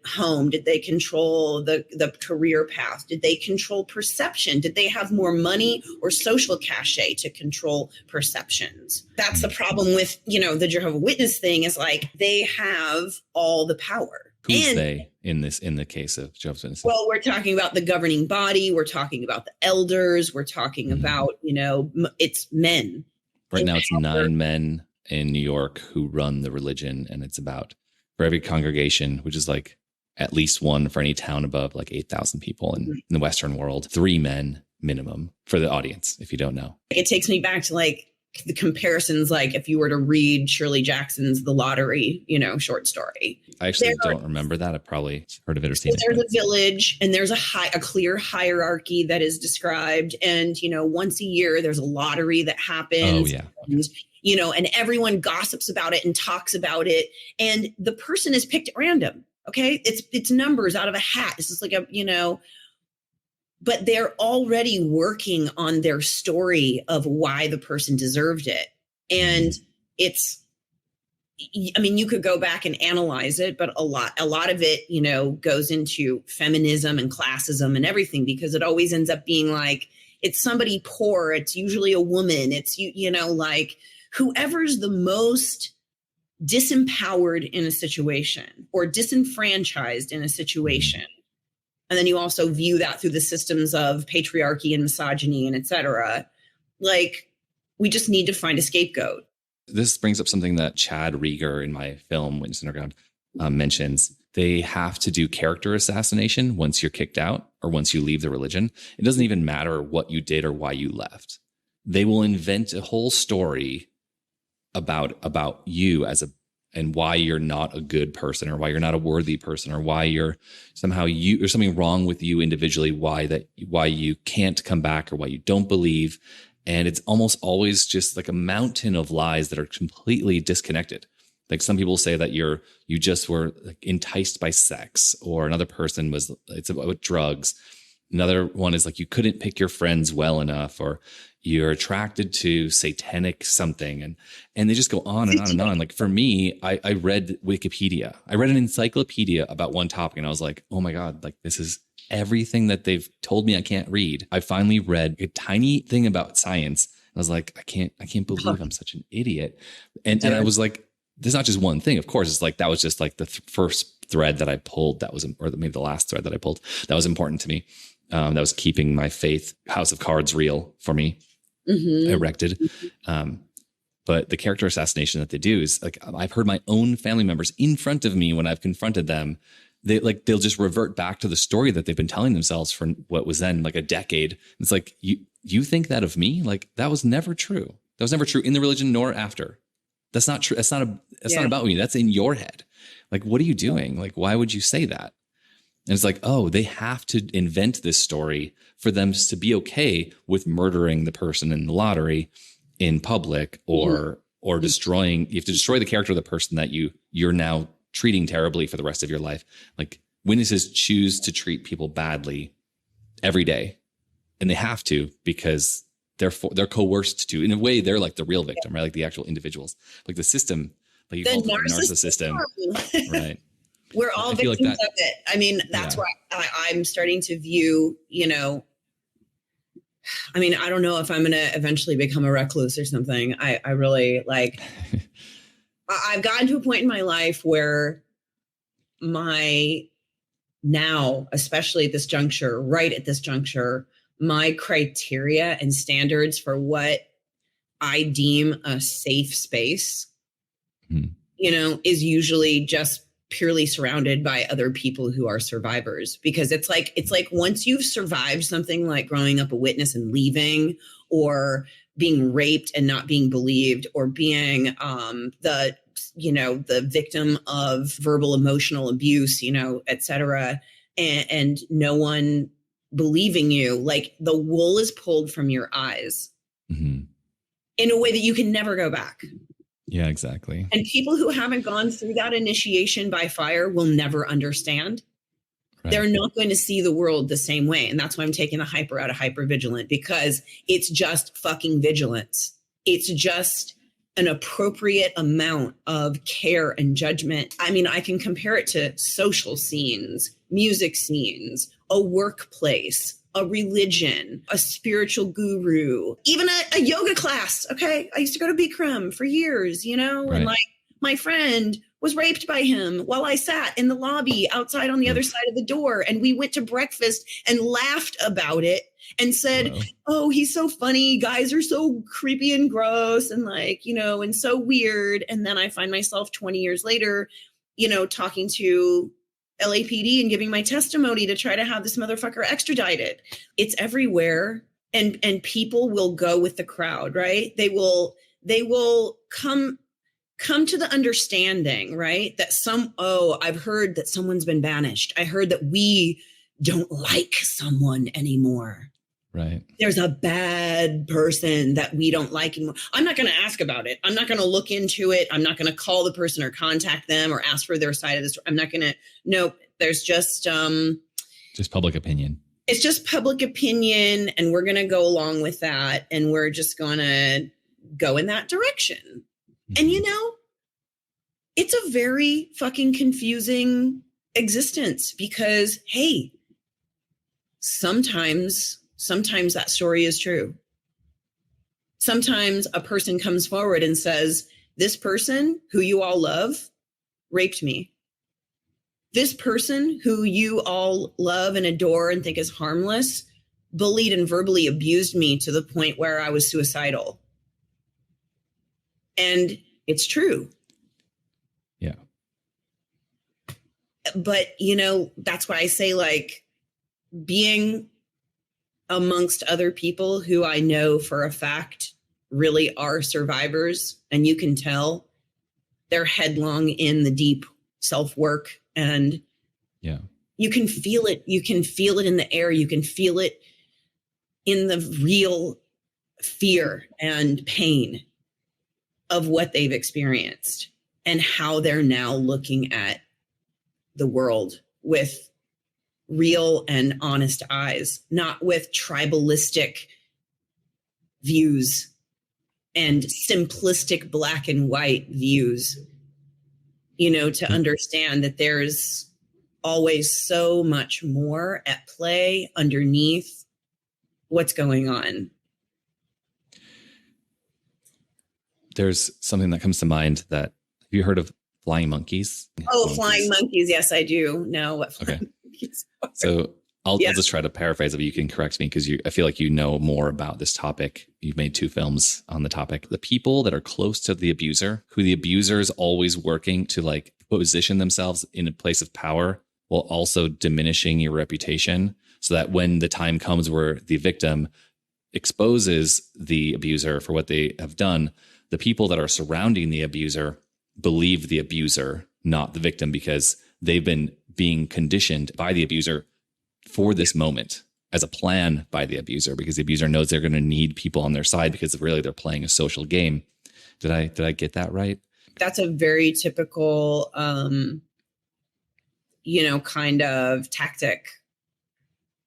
home? Did they control the career path? Did they control perception? Did they have more money or social cachet to control perceptions? That's the problem with, the Jehovah Witness thing, is like they have all the power. Who's they in the case of Jehovah's Witnesses? Well, we're talking about the governing body. We're talking about the elders. We're talking about, it's men. Right now it's 9 men in New York who run the religion. And it's about, for every congregation, which is like at least one for any town above like 8,000 people in the Western world, 3 men minimum for the audience, if you don't know. It takes me back to like the comparisons, like if you were to read Shirley Jackson's The Lottery, short story. I actually don't remember that. I probably heard of it or seen it. There's a village and there's a clear hierarchy that is described. And, once a year, there's a lottery that happens. Oh, yeah. Okay. And everyone gossips about it and talks about it. And the person is picked at random. Okay. It's numbers out of a hat. This is like but they're already working on their story of why the person deserved it. And you could go back and analyze it, but a lot of it, goes into feminism and classism and everything, because it always ends up being like, it's somebody poor. It's usually a woman. It's, like whoever's the most disempowered in a situation or disenfranchised in a situation. And then you also view that through the systems of patriarchy and misogyny and et cetera. Like, we just need to find a scapegoat. This brings up something that Chad Rieger in my film Witness Underground mentions. They have to do character assassination once you're kicked out or once you leave the religion. It doesn't even matter what you did or why you left. They will invent a whole story about you and why you're not a good person, or why you're not a worthy person, or why you're somehow there's something wrong with you individually, why you can't come back, or why you don't believe. And it's almost always just like a mountain of lies that are completely disconnected. Like some people say that you just were like enticed by sex, or another person it's about drugs. Another one is like you couldn't pick your friends well enough, or you're attracted to satanic something. And they just go on and on and on. Like for me, I read Wikipedia. I read an encyclopedia about one topic, and I was like, oh my God, like this is everything that they've told me I can't read. I finally read a tiny thing about science. I was like, I can't believe I'm such an idiot. And I was like, there's not just one thing. Of course, it's like, that was just like the first thread that I pulled. Or maybe the last thread that I pulled. That was important to me. That was keeping my faith house of cards real for me, erected. But the character assassination that they do is like, I've heard my own family members in front of me when I've confronted them. They'll just revert back to the story that they've been telling themselves for what was then like a decade. It's like, you think that of me? Like that was never true. That was never true in the religion nor after. That's not true. That's not about me. That's in your head. Like, what are you doing? Like, why would you say that? And it's like, oh, they have to invent this story for them to be okay with murdering the person in the lottery in public, or destroying. You have to destroy the character of the person that you're now treating terribly for the rest of your life. Like, witnesses choose to treat people badly every day, and they have to, because they're coerced to. In a way, they're like the real victim, right? Like the actual individuals, like the system, like you call it the narcissism, right? We're all victims of it. I mean, that's why I'm starting to view, I mean, I don't know if I'm going to eventually become a recluse or something. I really like, I've gotten to a point in my life where especially at this juncture, right at this juncture, my criteria and standards for what I deem a safe space, is usually just purely surrounded by other people who are survivors. Because it's like once you've survived something like growing up a witness and leaving, or being raped and not being believed, or being the victim of verbal emotional abuse, et cetera, and no one believing you, like the wool is pulled from your eyes in a way that you can never go back. Yeah, exactly. And people who haven't gone through that initiation by fire will never understand. Right. They're not going to see the world the same way. And that's why I'm taking the hyper out of hypervigilant, because it's just fucking vigilance. It's just an appropriate amount of care and judgment. I mean, I can compare it to social scenes, music scenes, a workplace, a religion, a spiritual guru, even a yoga class. Okay. I used to go to Bikram for years, right. And like my friend was raped by him while I sat in the lobby outside on the other side of the door. And we went to breakfast and laughed about it and said, oh, he's so funny. Guys are so creepy and gross and and so weird. And then I find myself 20 years later, talking to LAPD and giving my testimony to try to have this motherfucker extradited. It's everywhere. And people will go with the crowd, right? They will come to the understanding, right? That I've heard that someone's been banished. I heard that we don't like someone anymore. Right. There's a bad person that we don't like anymore. I'm not going to ask about it. I'm not going to look into it. I'm not going to call the person or contact them or ask for their side of the story. I'm not going to, nope. There's just public opinion. It's just public opinion. And we're going to go along with that. And we're just going to go in that direction. And it's a very fucking confusing existence because, hey, sometimes that story is true. Sometimes a person comes forward and says, this person who you all love raped me. This person who you all love and adore and think is harmless bullied and verbally abused me to the point where I was suicidal. And it's true. Yeah. But, that's why I say being amongst other people who I know for a fact really are survivors, and you can tell they're headlong in the deep self-work, and you can feel it. You can feel it in the air. You can feel it in the real fear and pain of what they've experienced and how they're now looking at the world with real and honest eyes, not with tribalistic views and simplistic black and white views, to understand that there's always so much more at play underneath what's going on. There's something that comes to mind that, have you heard of flying monkeys? Flying monkeys. Yes, I do know what flying monkeys are. So I'll just try to paraphrase it, but you can correct me because I feel like you know more about this topic. You've made 2 films on the topic. The people that are close to the abuser, who the abuser is always working to position themselves in a place of power while also diminishing your reputation, so that when the time comes where the victim exposes the abuser for what they have done, the people that are surrounding the abuser believe the abuser, not the victim, because they've been being conditioned by the abuser for this moment as a plan by the abuser, because the abuser knows they're going to need people on their side because really they're playing a social game. Did I get that right? That's a very typical, kind of tactic.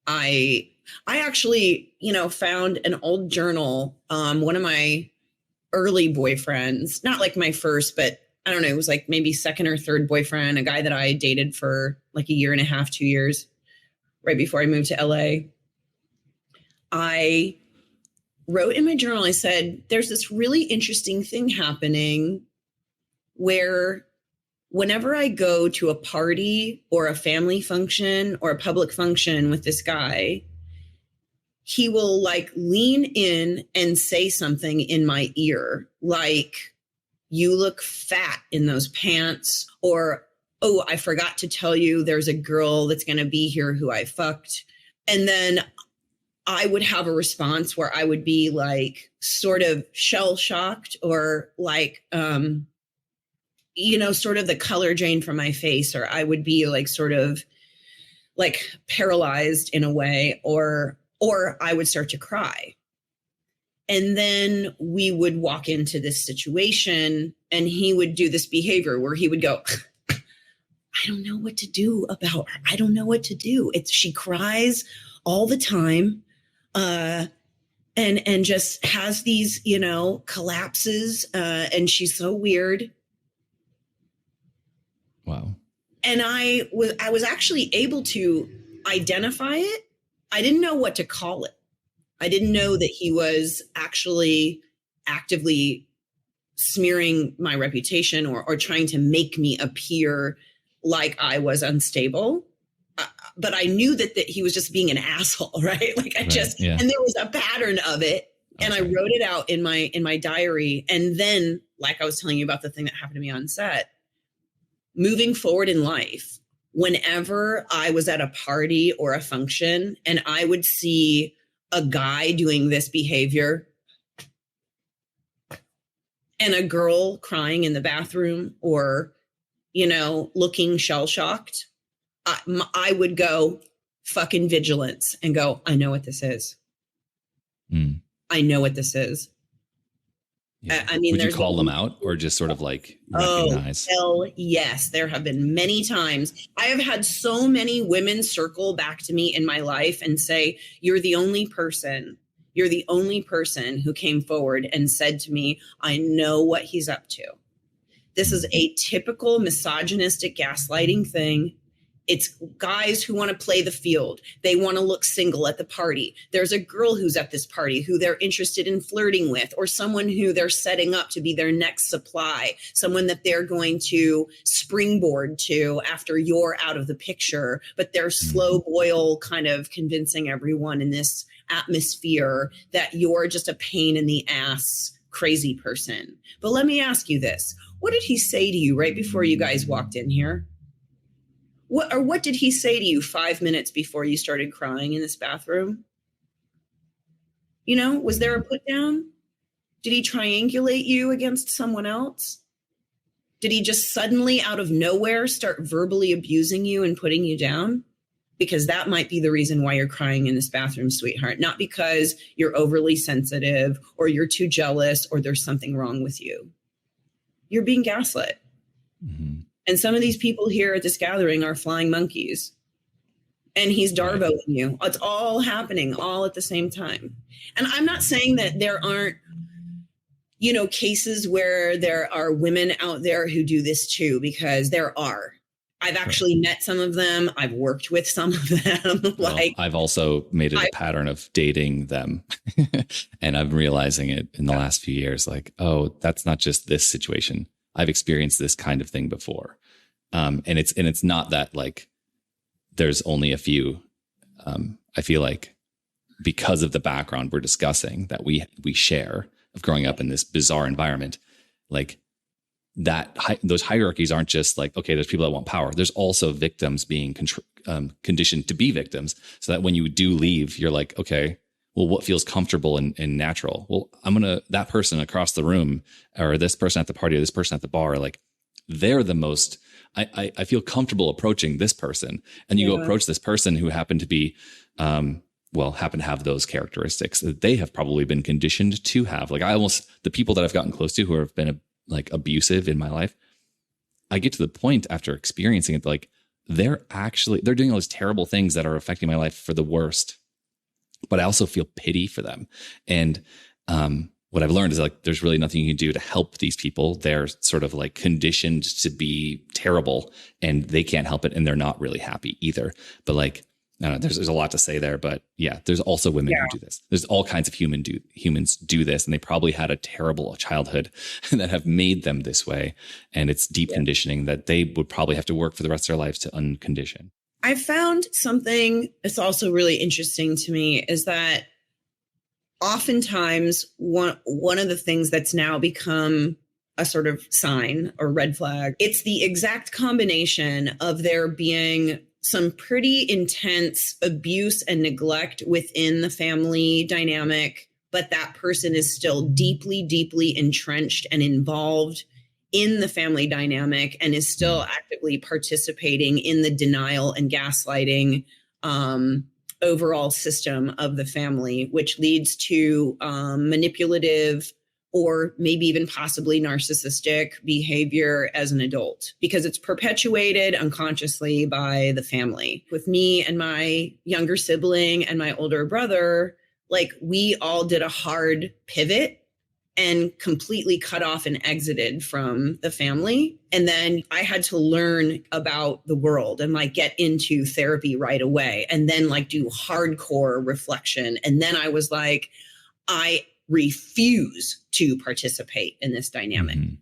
I actually, found an old journal. One of my early boyfriends, not like my first, but I don't know, it was maybe second or third boyfriend, a guy that I dated for a year and a half, 2 years, right before I moved to LA. I wrote in my journal, I said, there's this really interesting thing happening where whenever I go to a party or a family function or a public function with this guy, he will like lean in and say something in my ear, like, you look fat in those pants, or, oh, I forgot to tell you there's a girl that's going to be here who I fucked. And then I would have a response where I would be like sort of shell shocked, or like, sort of the color drained from my face, or I would be like sort of like paralyzed in a way, or I would start to cry. And then we would walk into this situation and he would do this behavior where he would go, I don't know what to do about her. I don't know what to do. She cries all the time. And just has these, collapses, and she's so weird. Wow. And I was actually able to identify it. I didn't know what to call it. I didn't know that he was actually actively smearing my reputation or trying to make me appear like I was unstable. But I knew that he was just being an asshole, right? Like and there was a pattern of it. And I wrote it out in my diary. And then, like I was telling you about the thing that happened to me on set, moving forward in life, whenever I was at a party or a function and I would see a guy doing this behavior and a girl crying in the bathroom or, looking shell-shocked, I would go fucking vigilance and go, I know what this is. I know what this is. Yeah. I mean, would you call them out or just sort of like recognize? Oh, hell yes. There have been many times. I have had so many women circle back to me in my life and say, you're the only person who came forward and said to me, I know what he's up to. This is a typical misogynistic gaslighting thing. It's guys who want to play the field. They want to look single at the party. There's a girl who's at this party who they're interested in flirting with, or someone who they're setting up to be their next supply, someone that they're going to springboard to after you're out of the picture. But they're slow boil kind of convincing everyone in this atmosphere that you're just a pain in the ass crazy person. But let me ask you this. What did he say to you right before you guys walked in here? What did he say to you 5 minutes before you started crying in this bathroom? Was there a put down? Did he triangulate you against someone else? Did he just suddenly out of nowhere start verbally abusing you and putting you down? Because that might be the reason why you're crying in this bathroom, sweetheart. Not because you're overly sensitive or you're too jealous or there's something wrong with you. You're being gaslit. Mm-hmm. And some of these people here at this gathering are flying monkeys. And he's darboing you. It's all happening all at the same time. And I'm not saying that there aren't, cases where there are women out there who do this too, because there are. I've actually met some of them. I've worked with some of them. I've also made it a pattern of dating them. And I'm realizing it in the last few years, like, oh, that's not just this situation. I've experienced this kind of thing before. And it's not that like there's only a few. I feel like because of the background we're discussing that we share of growing up in this bizarre environment, like those hierarchies aren't just like, okay, there's people that want power. There's also victims being conditioned to be victims, so that when you do leave, you're like, okay, well, what feels comfortable and natural? Well, that person across the room or this person at the party or this person at the bar, like they're the most, I feel comfortable approaching this person. And you go approach this person who happened to be, happen to have those characteristics that they have probably been conditioned to have. Like the people that I've gotten close to who have been like abusive in my life, I get to the point after experiencing it, like they're doing all these terrible things that are affecting my life for the worst. But I also feel pity for them. And what I've learned is like, there's really nothing you can do to help these people. They're sort of like conditioned to be terrible and they can't help it. And they're not really happy either. But like, I don't know, there's a lot to say there, but yeah, there's also women who do this. There's all kinds of humans do this, and they probably had a terrible childhood that have made them this way. And it's deep conditioning that they would probably have to work for the rest of their lives to uncondition. I found something that's also really interesting to me is that oftentimes one of the things that's now become a sort of sign or red flag, it's the exact combination of there being some pretty intense abuse and neglect within the family dynamic, but that person is still deeply, deeply entrenched and involved in the family dynamic and is still actively participating in the denial and gaslighting overall system of the family, which leads to manipulative or maybe even possibly narcissistic behavior as an adult, because it's perpetuated unconsciously by the family. With me and my younger sibling and my older brother, like we all did a hard pivot and completely cut off and exited from the family. And then I had to learn about the world and like get into therapy right away and then like do hardcore reflection. And then I was like, I refuse to participate in this dynamic. Mm-hmm.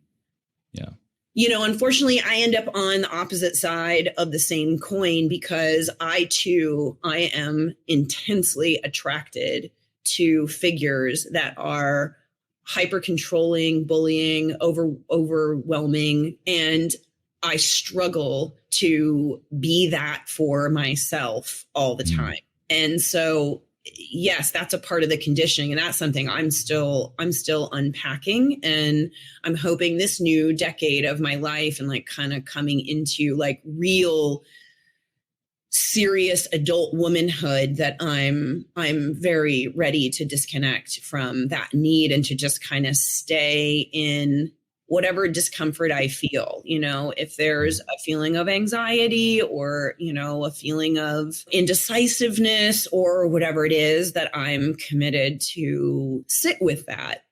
Yeah. You know, unfortunately, I end up on the opposite side of the same coin because I am intensely attracted to figures that are hyper controlling, bullying, overwhelming. And I struggle to be that for myself all the time. And so, yes, that's a part of the conditioning. And that's something I'm still unpacking. And I'm hoping this new decade of my life and like kind of coming into like real serious adult womanhood that I'm very ready to disconnect from that need and to just kind of stay in whatever discomfort I feel. You know, if there's a feeling of anxiety or, you know, a feeling of indecisiveness or whatever it is, that I'm committed to sit with that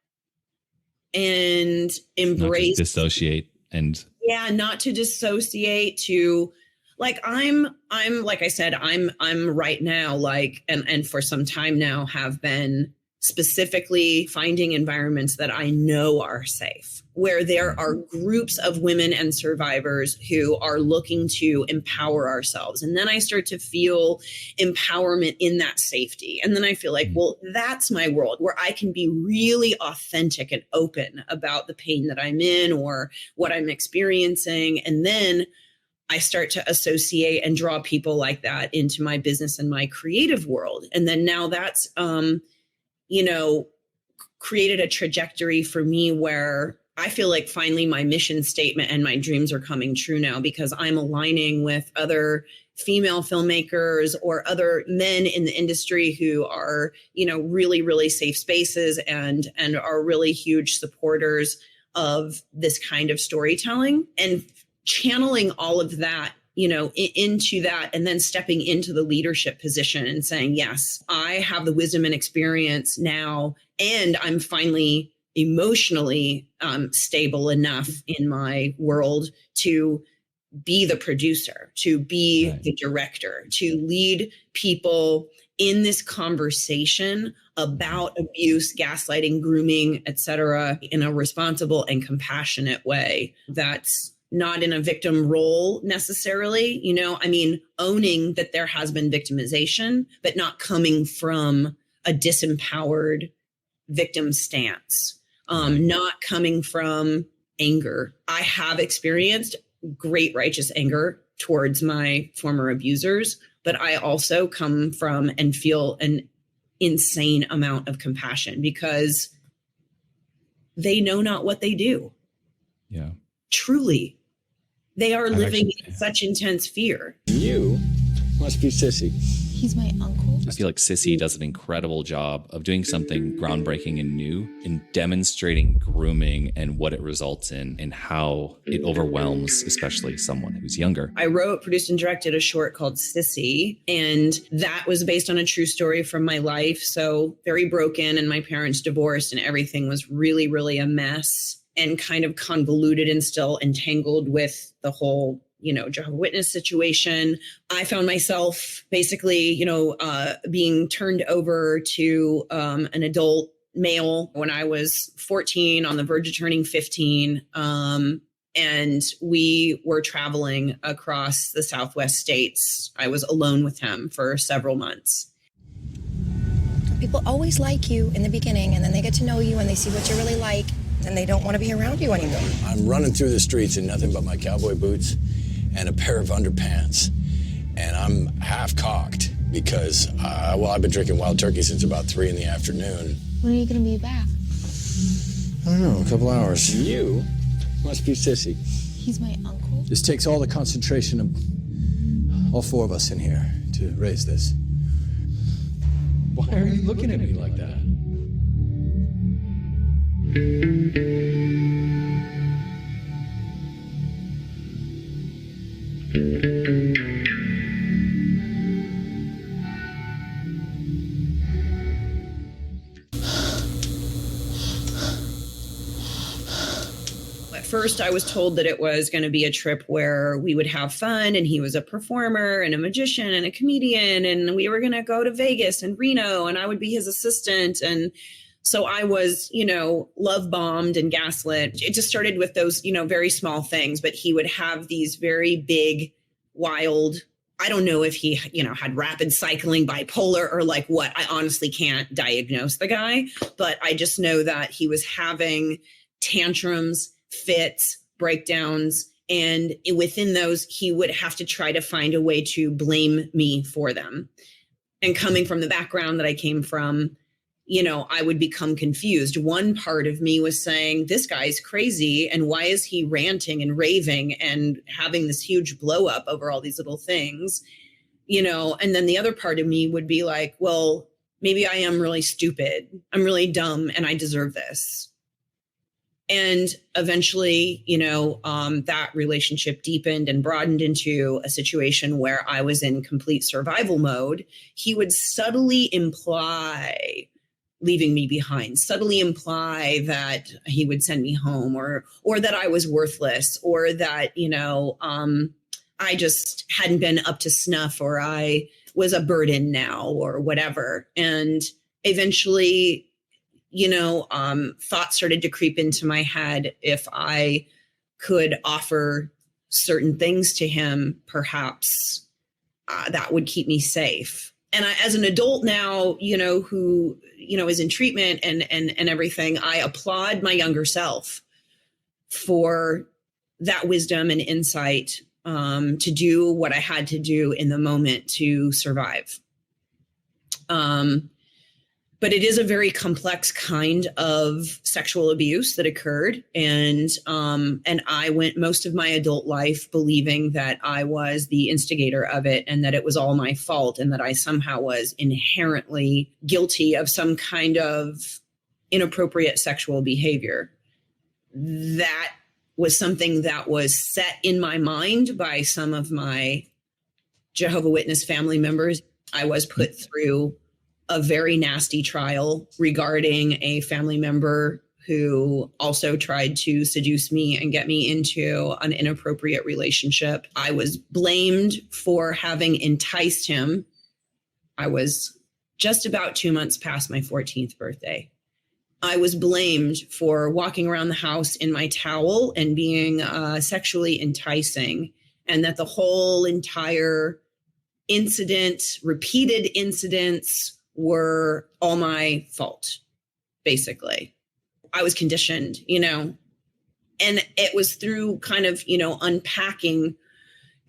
and embrace. Not to dissociate and. Yeah, not to dissociate, to like, I'm like I said, I'm right now, like, and for some time now have been specifically finding environments that I know are safe, where there are groups of women and survivors who are looking to empower ourselves. And then I start to feel empowerment in that safety. And then I feel like, well, that's my world where I can be really authentic and open about the pain that I'm in or what I'm experiencing. And then I start to associate and draw people like that into my business and my creative world. And then now that's, you know, created a trajectory for me where I feel like finally my mission statement and my dreams are coming true now, because I'm aligning with other female filmmakers or other men in the industry who are, you know, really, really safe spaces and are really huge supporters of this kind of storytelling, and channeling all of that, you know, into that, and then stepping into the leadership position and saying, yes, I have the wisdom and experience now, and I'm finally emotionally stable enough in my world to be the producer, to be the director, to lead people in this conversation about abuse, gaslighting, grooming, etc., in a responsible and compassionate way. That's not in a victim role necessarily, you know, I mean, owning that there has been victimization, but not coming from a disempowered victim stance, not coming from anger. I have experienced great righteous anger towards my former abusers, but I also come from and feel an insane amount of compassion because they know not what they do. Yeah. Truly. They are living in such intense fear. You must be Sissy. He's my uncle. I feel like Sissy does an incredible job of doing something groundbreaking and new in demonstrating grooming and what it results in and how it overwhelms, especially someone who's younger. I wrote, produced, and directed a short called Sissy, and that was based on a true story from my life. So very broken, and my parents divorced, and everything was really, really a mess and kind of convoluted and still entangled with the whole Jehovah Witness situation. I found myself basically, being turned over to an adult male when I was 14, on the verge of turning 15. And we were traveling across the Southwest states. I was alone with him for several months. People always like you in the beginning, and then they get to know you and they see what you're really like, and they don't want to be around you anymore. I'm running through the streets in nothing but my cowboy boots and a pair of underpants. And I'm half cocked because, I've been drinking wild turkey since about 3 in the afternoon. When are you going to be back? I don't know, a couple hours. You must be Sissy. He's my uncle. This takes all the concentration of all 4 of us in here to raise this. Why are you looking at me like that? At first, I was told that it was going to be a trip where we would have fun, and he was a performer and a magician and a comedian, and we were going to go to Vegas and Reno, and I would be his assistant. And so I was, love bombed and gaslit. It just started with those, very small things, but he would have these very big, wild, I don't know if he, had rapid cycling bipolar or like what. I honestly can't diagnose the guy, but I just know that he was having tantrums, fits, breakdowns, and within those, he would have to try to find a way to blame me for them. And coming from the background that I came from, I would become confused. One part of me was saying, this guy's crazy, and why is he ranting and raving and having this huge blow up over all these little things, and then the other part of me would be like, well, maybe I am really stupid. I'm really dumb, and I deserve this. And eventually, that relationship deepened and broadened into a situation where I was in complete survival mode. He would subtly imply leaving me behind, subtly imply that he would send me home, or that I was worthless, or that, I just hadn't been up to snuff, or I was a burden now, or whatever. And eventually, thoughts started to creep into my head. If I could offer certain things to him, perhaps that would keep me safe. And as an adult now, who, is in treatment and everything, I applaud my younger self for that wisdom and insight to do what I had to do in the moment to survive. But it is a very complex kind of sexual abuse that occurred. And I went most of my adult life believing that I was the instigator of it, and that it was all my fault, and that I somehow was inherently guilty of some kind of inappropriate sexual behavior. That was something that was set in my mind by some of my Jehovah Witness family members. I was put through a very nasty trial regarding a family member who also tried to seduce me and get me into an inappropriate relationship. I was blamed for having enticed him. I was just about 2 months past my 14th birthday. I was blamed for walking around the house in my towel and being sexually enticing, and that the whole entire incident, repeated incidents, were all my fault, basically. I was conditioned, and it was through kind of, unpacking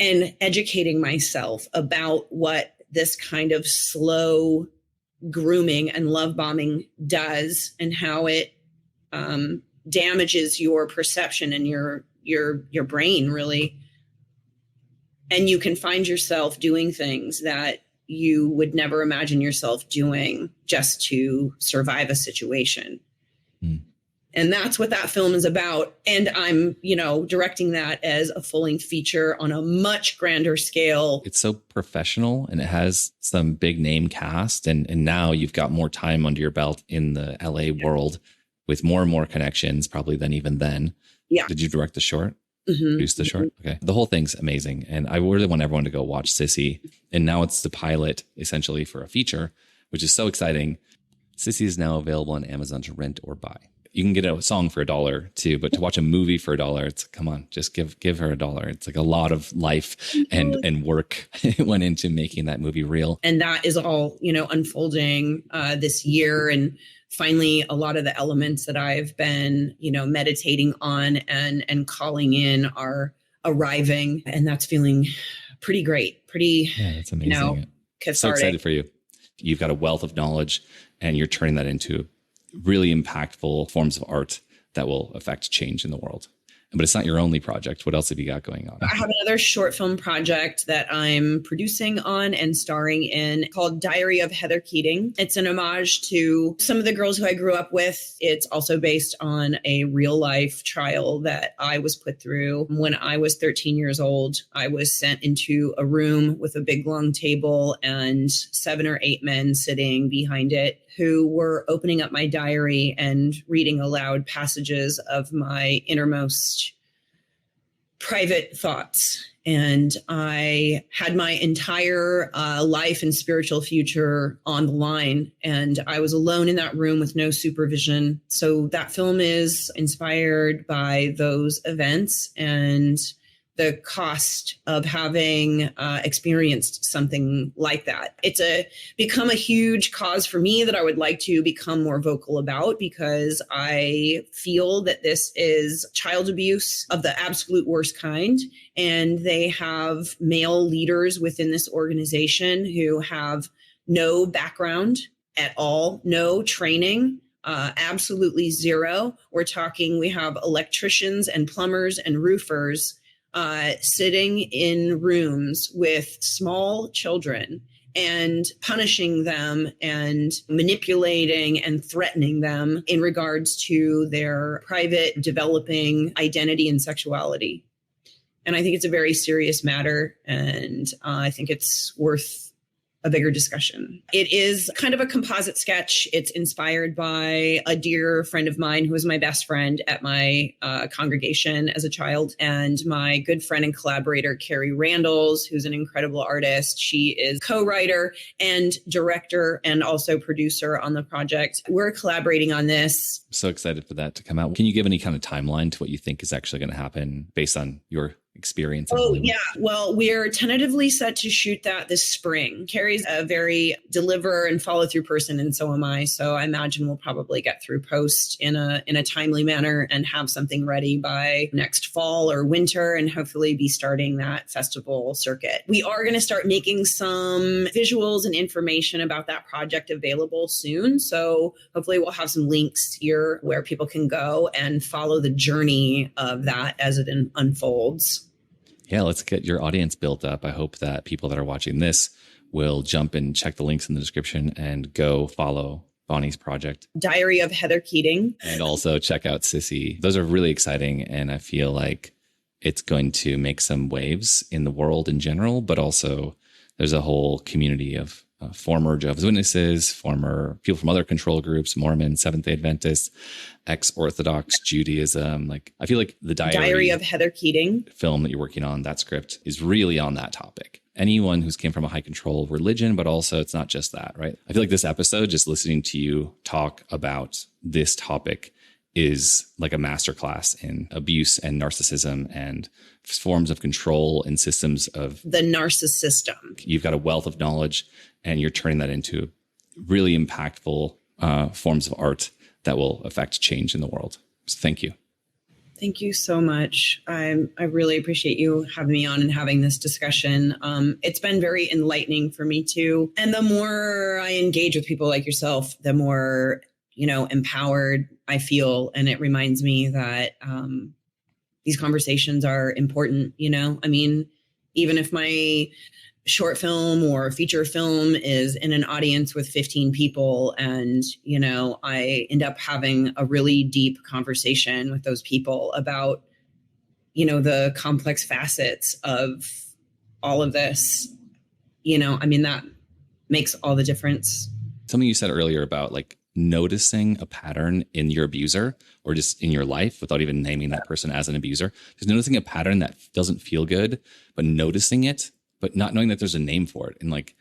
and educating myself about what this kind of slow grooming and love bombing does, and how it damages your perception and your brain, really. And you can find yourself doing things that you would never imagine yourself doing just to survive a situation. Mm. And that's what that film is about. And I'm, directing that as a full-length feature on a much grander scale. It's so professional, and it has some big name cast. And now you've got more time under your belt in the LA world with more and more connections, probably than even then. Yeah. Did you direct the short? produce the short. Okay. The whole thing's amazing. And I really want everyone to go watch Sissy. And now it's the pilot essentially for a feature, which is so exciting. Sissy is now available on Amazon to rent or buy. You can get a song for $1 too, but to watch a movie for $1, it's come on, just give her $1. It's like a lot of life and work went into making that movie real. And that is all, unfolding this year. And finally, a lot of the elements that I've been, meditating on and calling in are arriving. And that's feeling pretty great, that's amazing. Cathartic. So excited for you. You've got a wealth of knowledge and you're turning that into really impactful forms of art that will affect change in the world. But it's not your only project. What else have you got going on? I have another short film project that I'm producing on and starring in called Diary of Heather Keating. It's an homage to some of the girls who I grew up with. It's also based on a real life trial that I was put through. When I was 13 years old, I was sent into a room with a big long table and 7 or 8 men sitting behind it who were opening up my diary and reading aloud passages of my innermost private thoughts. And I had my entire life and spiritual future on the line. And I was alone in that room with no supervision. So that film is inspired by those events and the cost of having experienced something like that. It's become a huge cause for me that I would like to become more vocal about, because I feel that this is child abuse of the absolute worst kind. And they have male leaders within this organization who have no background at all, no training. Absolutely zero. We have electricians and plumbers and roofers sitting in rooms with small children and punishing them and manipulating and threatening them in regards to their private developing identity and sexuality. And I think it's a very serious matter, and I think it's worth a bigger discussion. It is kind of a composite sketch. It's inspired by a dear friend of mine who was my best friend at my congregation as a child, and my good friend and collaborator, Carrie Randalls, who's an incredible artist. She is co-writer and director and also producer on the project. We're collaborating on this. So excited for that to come out. Can you give any kind of timeline to what you think is actually going to happen based on your experience? Oh, yeah. Well, we're tentatively set to shoot that this spring. Carrie's a very deliver and follow through person, and so am I. So I imagine we'll probably get through post in a timely manner and have something ready by next fall or winter, and hopefully be starting that festival circuit. We are going to start making some visuals and information about that project available soon. So hopefully we'll have some links here where people can go and follow the journey of that as it unfolds. Yeah, let's get your audience built up. I hope that people that are watching this will jump and check the links in the description and go follow Bonnie's project. Diary of Heather Keating. And also check out Sissy. Those are really exciting. And I feel like it's going to make some waves in the world in general, but also there's a whole community of former Jehovah's Witnesses, former people from other control groups, Mormons, Seventh-day Adventists, ex-Orthodox Judaism. Like, I feel like the Diary of Heather Keating film that you're working on, that script is really on that topic. Anyone who's came from a high control religion, but also it's not just that, right? I feel like this episode, just listening to you talk about this topic is like a masterclass in abuse and narcissism and forms of control and systems of the narcissism. You've got a wealth of knowledge and you're turning that into really impactful forms of art that will affect change in the world. So thank you. Thank you so much. I really appreciate you having me on and having this discussion. It's been very enlightening for me too. And the more I engage with people like yourself, the more, empowered I feel. And it reminds me that these conversations are important, I mean, even if my short film or feature film is in an audience with 15 people and, I end up having a really deep conversation with those people about, the complex facets of all of this, that makes all the difference. Something you said earlier about like noticing a pattern in your abuser or just in your life without even naming that person as an abuser, just noticing a pattern that doesn't feel good, but noticing it, but not knowing that there's a name for it. And like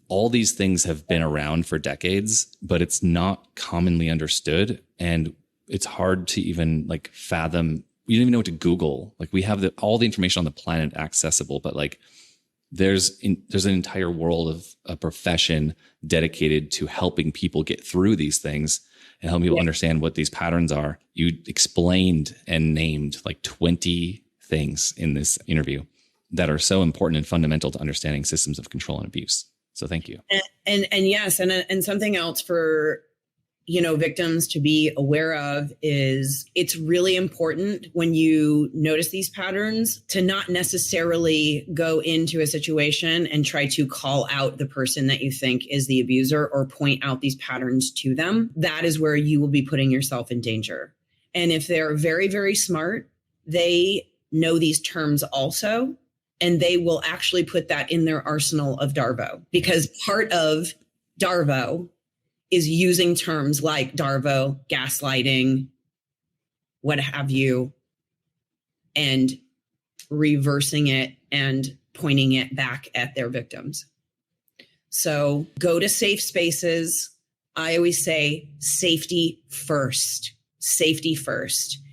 all these things have been around for decades, but it's not commonly understood. And it's hard to even like fathom. You don't even know what to Google. Like we have all the information on the planet accessible, but like there's an entire world of a profession dedicated to helping people get through these things and helping people understand what these patterns are. You explained and named like 20 things in this interview that are so important and fundamental to understanding systems of control and abuse. So thank you. And yes, and something else for victims to be aware of is it's really important when you notice these patterns to not necessarily go into a situation and try to call out the person that you think is the abuser or point out these patterns to them. That is where you will be putting yourself in danger. And if they're very, very smart, they know these terms also, and they will actually put that in their arsenal of DARVO, because part of DARVO is using terms like DARVO, gaslighting, what have you, and reversing it and pointing it back at their victims. So go to safe spaces. I always say safety first.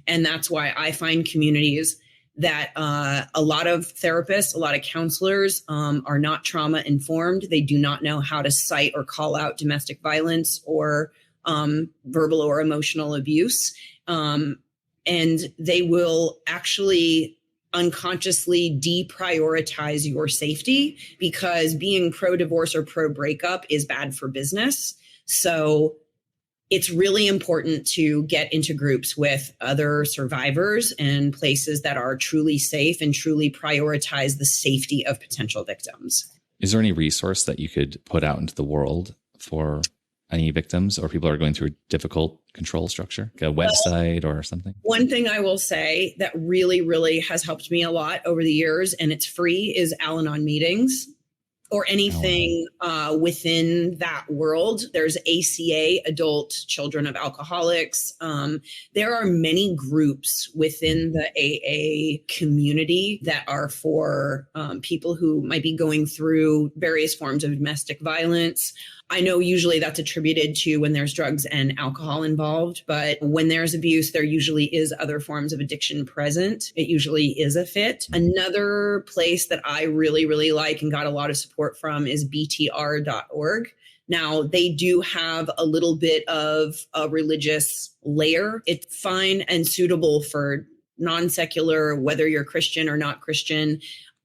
And that's why I find communities that a lot of therapists, a lot of counselors are not trauma informed. They do not know how to cite or call out domestic violence or verbal or emotional abuse. And they will actually unconsciously deprioritize your safety because being pro-divorce or pro-breakup is bad for business. So it's really important to get into groups with other survivors and places that are truly safe and truly prioritize the safety of potential victims. Is there any resource that you could put out into the world for any victims or people who are going through a difficult control structure, like a website or something? One thing I will say that really, really has helped me a lot over the years, and it's free, is Al-Anon meetings. Or anything within that world. There's ACA, Adult Children of Alcoholics. There are many groups within the AA community that are for people who might be going through various forms of domestic violence. I know usually that's attributed to when there's drugs and alcohol involved, but when there's abuse, there usually is other forms of addiction present. It usually is a fit. Another place that I really, really like and got a lot of support from is btr.org. Now, they do have a little bit of a religious layer. It's fine and suitable for non-secular, whether you're Christian or not Christian.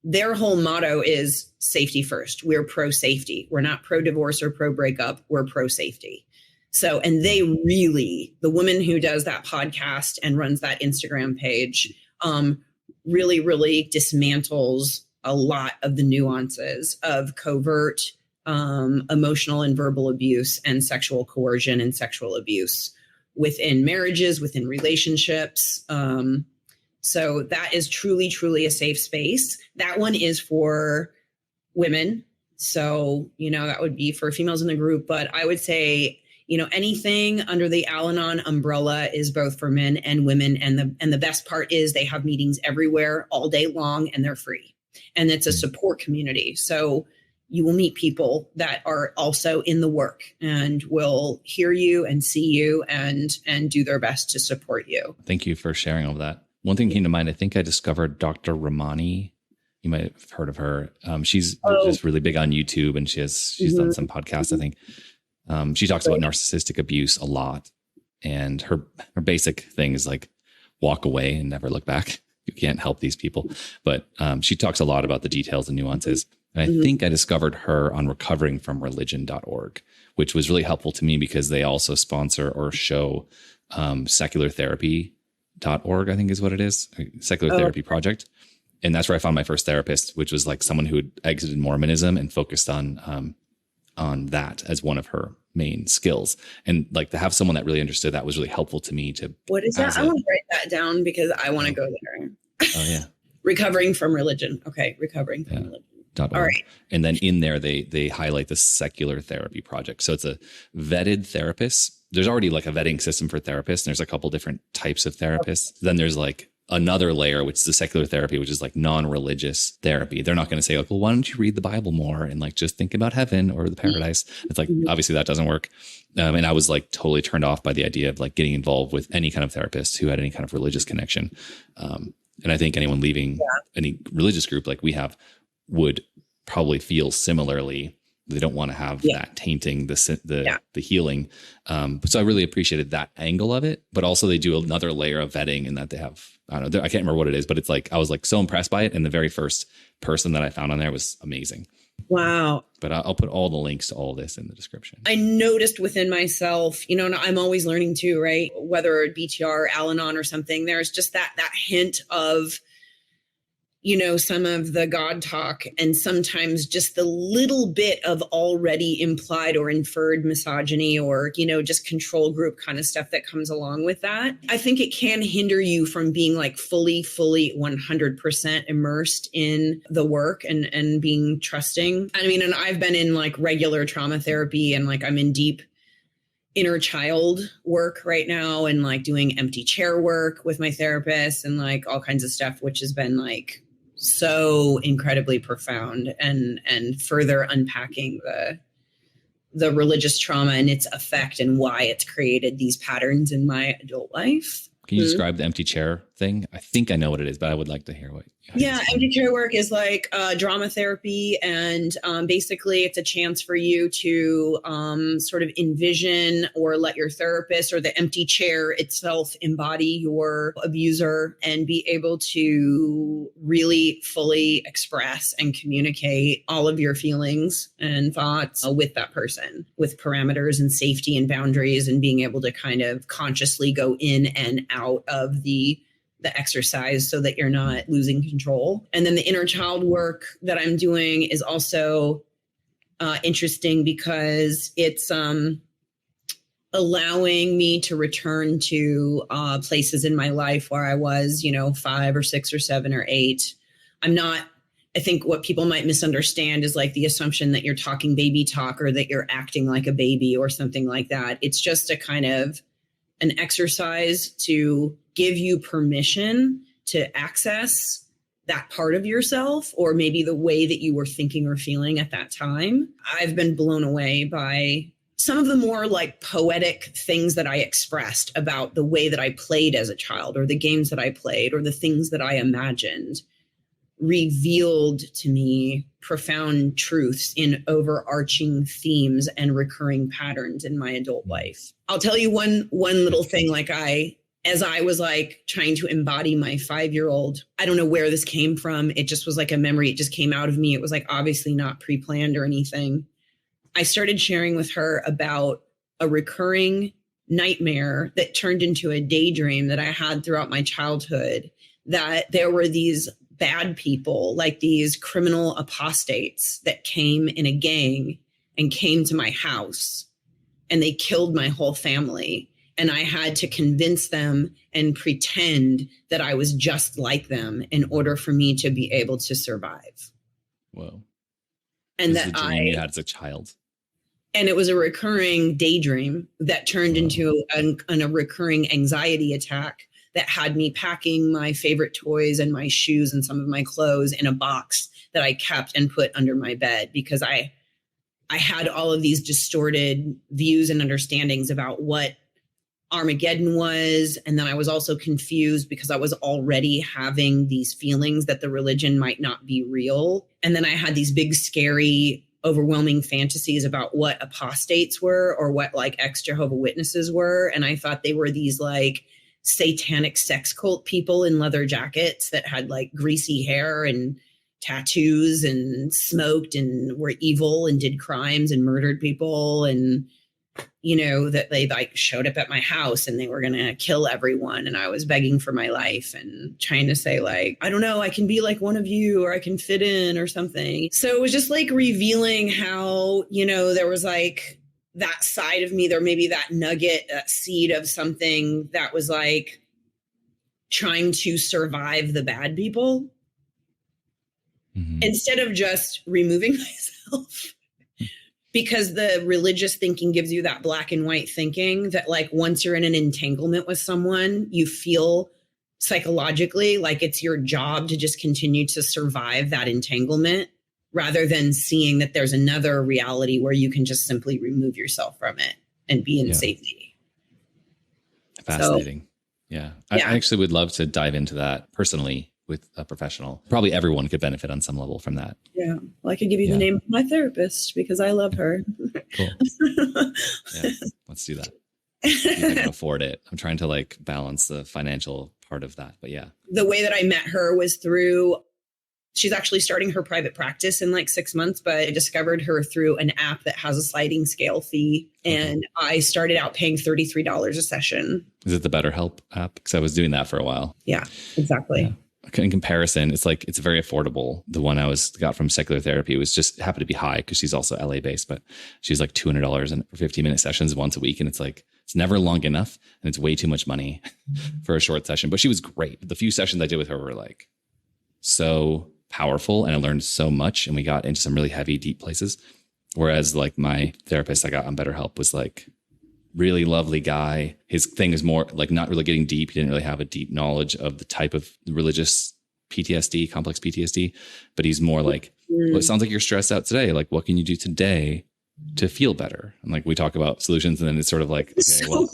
Their whole motto is safety first. We're pro-safety. We're not pro-divorce or pro-breakup. We're pro-safety. So, and they really, the woman who does that podcast and runs that Instagram page, really, really dismantles a lot of the nuances of covert, emotional and verbal abuse and sexual coercion and sexual abuse within marriages, within relationships. So that is truly, truly a safe space. That one is for women. So, that would be for females in the group. But I would say, anything under the Al-Anon umbrella is both for men and women. And the best part is they have meetings everywhere all day long and they're free. And it's a support community. So you will meet people that are also in the work and will hear you and see you and do their best to support you. Thank you for sharing all of that. One thing came to mind. I think I discovered Dr. Ramani. You might have heard of her. She's just really big on YouTube, and she's done some podcasts, I think. She talks about narcissistic abuse a lot. And her basic thing is like, walk away and never look back. You can't help these people. But she talks a lot about the details and nuances. And I think I discovered her on recoveringfromreligion.org, which was really helpful to me because they also sponsor or show seculartherapy.org, I think is what it is, Secular Therapy Project. And that's where I found my first therapist, which was like someone who had exited Mormonism and focused on that as one of her main skills. And like to have someone that really understood that was really helpful to me. What is that? I want to write that down because I want to go there. Oh yeah. Recovering from religion. Okay. Recovering from religion. All right. And then in there, they highlight the Secular Therapy Project. So it's a vetted therapist there's already like a vetting system for therapists. And there's a couple different types of therapists. Then there's like another layer, which is the secular therapy, which is like non-religious therapy. They're not going to say like, well, why don't you read the Bible more and like just think about heaven or the paradise? It's like, obviously that doesn't work. And I was like totally turned off by the idea of like getting involved with any kind of therapist who had any kind of religious connection. And I think anyone leaving any religious group like we have would probably feel similarly. They don't want to have that tainting the healing. So I really appreciated that angle of it, but also they do another layer of vetting in that they have, I don't know, I can't remember what it is, but it's like, I was like so impressed by it. And the very first person that I found on there was amazing. Wow. But I'll put all the links to all this in the description. I noticed within myself, you know, and I'm always learning too, right? Whether it BTR or Al-Anon or something, there's just that hint of, you know, some of the God talk and sometimes just the little bit of already implied or inferred misogyny or, you know, just control group kind of stuff that comes along with that. I think it can hinder you from being like fully 100% immersed in the work and being trusting. I mean, and I've been in like regular trauma therapy and like I'm in deep inner child work right now and like doing empty chair work with my therapist and like all kinds of stuff, which has been like so incredibly profound and further unpacking the religious trauma and its effect and why it's created these patterns in my adult life. Can you describe the empty chair thing? I think I know what it is, but I would like to hear what. Yeah, empty chair work is like drama therapy. And basically it's a chance for you to sort of envision or let your therapist or the empty chair itself embody your abuser and be able to really fully express and communicate all of your feelings and thoughts with that person with parameters and safety and boundaries and being able to kind of consciously go in and out of the exercise so that you're not losing control. And then the inner child work that I'm doing is also interesting because it's allowing me to return to places in my life where I was, you know, 5 or 6 or 7 or 8. I think what people might misunderstand is like the assumption that you're talking baby talk or that you're acting like a baby or something like that. It's just a kind of an exercise to give you permission to access that part of yourself or maybe the way that you were thinking or feeling at that time. I've been blown away by some of the more like poetic things that I expressed about the way that I played as a child or the games that I played or the things that I imagined revealed to me profound truths in overarching themes and recurring patterns in my adult life. I'll tell you one little thing, like as I was like trying to embody my 5-year-old, I don't know where this came from. It just was like a memory. It just came out of me. It was like obviously not pre-planned or anything. I started sharing with her about a recurring nightmare that turned into a daydream that I had throughout my childhood, that there were these bad people, like these criminal apostates that came in a gang and came to my house and they killed my whole family. And I had to convince them and pretend that I was just like them in order for me to be able to survive. Whoa. And this that is a dream you had as a child. And it was a recurring daydream that turned into a recurring anxiety attack that had me packing my favorite toys and my shoes and some of my clothes in a box that I kept and put under my bed because I had all of these distorted views and understandings about what Armageddon was. And then I was also confused because I was already having these feelings that the religion might not be real. And then I had these big, scary, overwhelming fantasies about what apostates were or what like ex-Jehovah Witnesses were. And I thought they were these like satanic sex cult people in leather jackets that had like greasy hair and tattoos and smoked and were evil and did crimes and murdered people. And, you know, that they like showed up at my house and they were going to kill everyone. And I was begging for my life and trying to say like, I don't know, I can be like one of you or I can fit in or something. So it was just like revealing how, you know, there was like that side of me, there maybe that nugget, that seed of something that was like trying to survive the bad people instead of just removing myself Because the religious thinking gives you that black and white thinking that like once you're in an entanglement with someone, you feel psychologically like it's your job to just continue to survive that entanglement rather than seeing that there's another reality where you can just simply remove yourself from it and be in safety. Fascinating. So, I actually would love to dive into that personally with a professional. Probably everyone could benefit on some level from that. Yeah. Well, I could give you the name of my therapist because I love her. Cool. Let's do that. See if I can afford it. I'm trying to like balance the financial part of that, but the way that I met her was through, she's actually starting her private practice in like 6 months, but I discovered her through an app that has a sliding scale fee. And I started out paying $33 a session. Is it the BetterHelp app? Because I was doing that for a while. Yeah, exactly. Yeah. In comparison, it's like, it's very affordable. The one I got from Secular Therapy was just happened to be high because she's also LA based, but she's like $200 for 15-minute sessions once a week. And it's like, it's never long enough and it's way too much money for a short session, but she was great. The few sessions I did with her were like so powerful and I learned so much and we got into some really heavy, deep places. Whereas like my therapist I got on BetterHelp was like really lovely guy. His thing is more like not really getting deep. He didn't really have a deep knowledge of the type of religious PTSD, complex PTSD, but he's more like, well, it sounds like you're stressed out today. Like, what can you do today to feel better? And like, we talk about solutions and then it's sort of like, okay, well,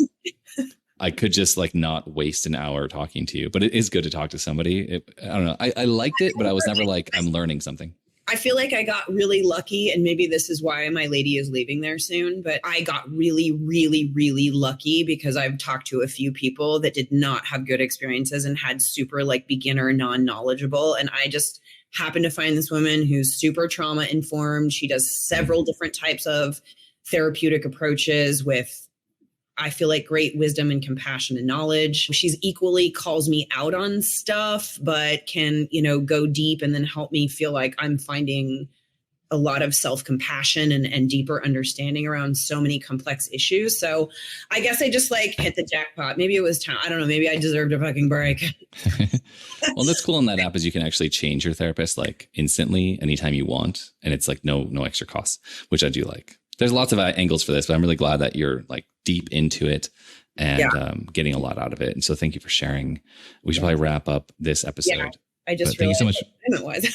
I could just like not waste an hour talking to you, but it is good to talk to somebody. I don't know. I liked it, but I was never like, I'm learning something. I feel like I got really lucky, and maybe this is why my lady is leaving there soon, but I got really, really, really lucky because I've talked to a few people that did not have good experiences and had super like beginner, non-knowledgeable. And I just happened to find this woman who's super trauma informed. She does several different types of therapeutic approaches with, I feel like, great wisdom and compassion and knowledge. She's equally calls me out on stuff, but can, go deep and then help me feel like I'm finding a lot of self-compassion and deeper understanding around so many complex issues. So I guess I just like hit the jackpot. Maybe it was time. I don't know. Maybe I deserved a fucking break. Well, that's cool on that app is you can actually change your therapist like instantly anytime you want. And it's like no extra costs, which I do like. There's lots of angles for this, but I'm really glad that you're like deep into it and getting a lot out of it. And so thank you for sharing. We should probably wrap up this episode. Yeah, I just thank you so much. It was.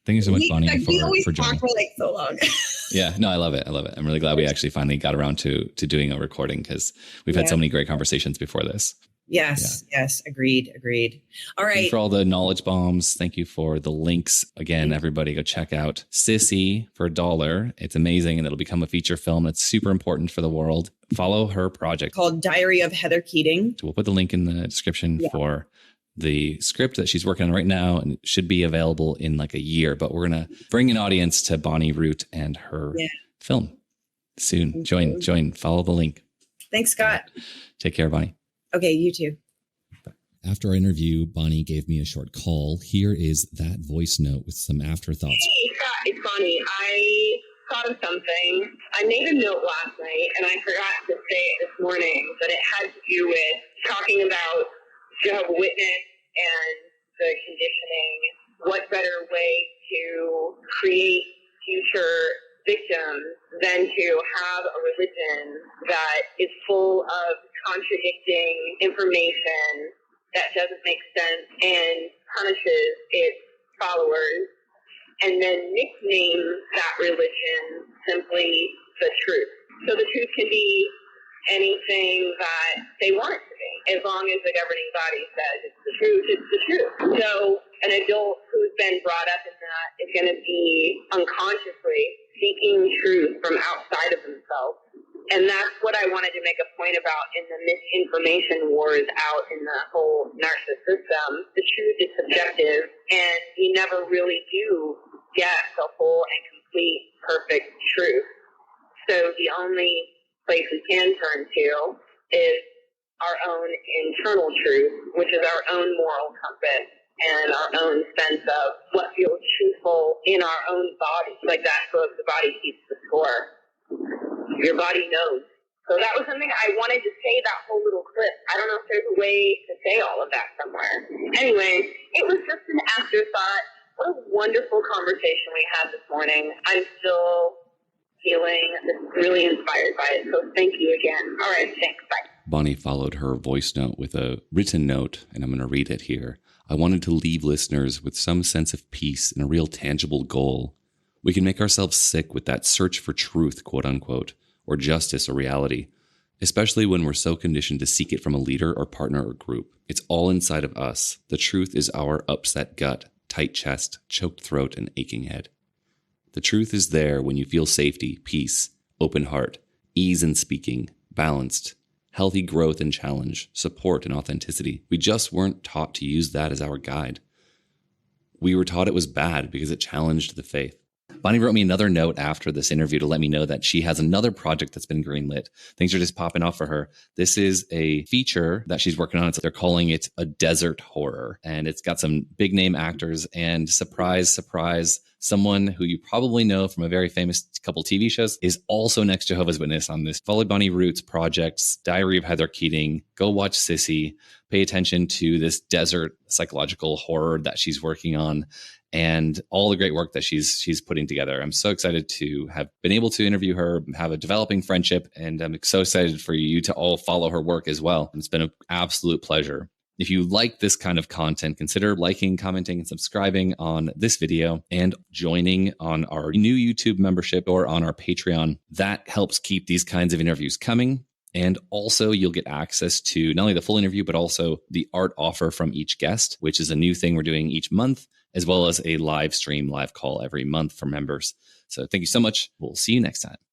Thank you so much, Bonnie, for joining. For like so long. Yeah, no, I love it. I'm really glad we actually finally got around to doing a recording because we've had so many great conversations before this. Yes. Agreed. All right. Thank you for all the knowledge bombs. Thank you for the links. Again, everybody go check out Sissy for $1. It's amazing. And it'll become a feature film that's super important for the world. Follow her project called Diary of Heather Keating. So we'll put the link in the description for the script that she's working on right now. And it should be available in like a year, but we're going to bring an audience to Bonnie Root and her film soon. Join, follow the link. Thanks, Scott. Take care, Bonnie. Okay, you too. After our interview, Bonnie gave me a short call. Here is that voice note with some afterthoughts. Hey, Scott, it's Bonnie. I thought of something. I made a note last night, and I forgot to say it this morning, but it had to do with talking about Jehovah Witness and the conditioning. What better way to create future victims than to have a religion that is full of contradicting information that doesn't make sense and punishes its followers, and then nickname that religion simply the truth. So the truth can be anything that they want it to be, as long as the governing body says it's the truth, it's the truth. So an adult who's been brought up in that is going to be unconsciously seeking truth from outside of themselves. And that's what I wanted to make a point about in the misinformation wars out in the whole narcissist system. The truth is subjective, and you never really do get the whole and complete perfect truth. So the only place we can turn to is our own internal truth, which is our own moral compass and our own sense of what feels truthful in our own body. Like that book, The Body Keeps the Score. Your body knows. So that was something I wanted to say, that whole little clip. I don't know if there's a way to say all of that somewhere. Anyway, it was just an afterthought. What a wonderful conversation we had this morning. I'm still feeling. I'm really inspired by it. So thank you again. All right, thanks. Bye. Bonnie followed her voice note with a written note, and I'm going to read it here. I wanted to leave listeners with some sense of peace and a real tangible goal. We can make ourselves sick with that search for truth, quote unquote, or justice or reality, especially when we're so conditioned to seek it from a leader or partner or group. It's all inside of us. The truth is our upset gut, tight chest, choked throat, and aching head. The truth is there when you feel safety, peace, open heart, ease in speaking, balanced, healthy growth and challenge, support and authenticity. We just weren't taught to use that as our guide. We were taught it was bad because it challenged the faith. Bonnie wrote me another note after this interview to let me know that she has another project that's been greenlit. Things are just popping off for her. This is a feature that she's working on. They're calling it a desert horror, and it's got some big name actors and surprise, someone who you probably know from a very famous couple TV shows is also next Jehovah's Witness on this. Follow Bonnie Root's projects, Diary of Heather Keating. Go watch Sissy. Pay attention to this desert psychological horror that she's working on and all the great work that she's putting together. I'm so excited to have been able to interview her, have a developing friendship, and I'm so excited for you to all follow her work as well. It's been an absolute pleasure. If you like this kind of content, consider liking, commenting, and subscribing on this video and joining on our new YouTube membership or on our Patreon. That helps keep these kinds of interviews coming. And also you'll get access to not only the full interview, but also the art offer from each guest, which is a new thing we're doing each month, as well as a live stream, live call every month for members. So thank you so much. We'll see you next time.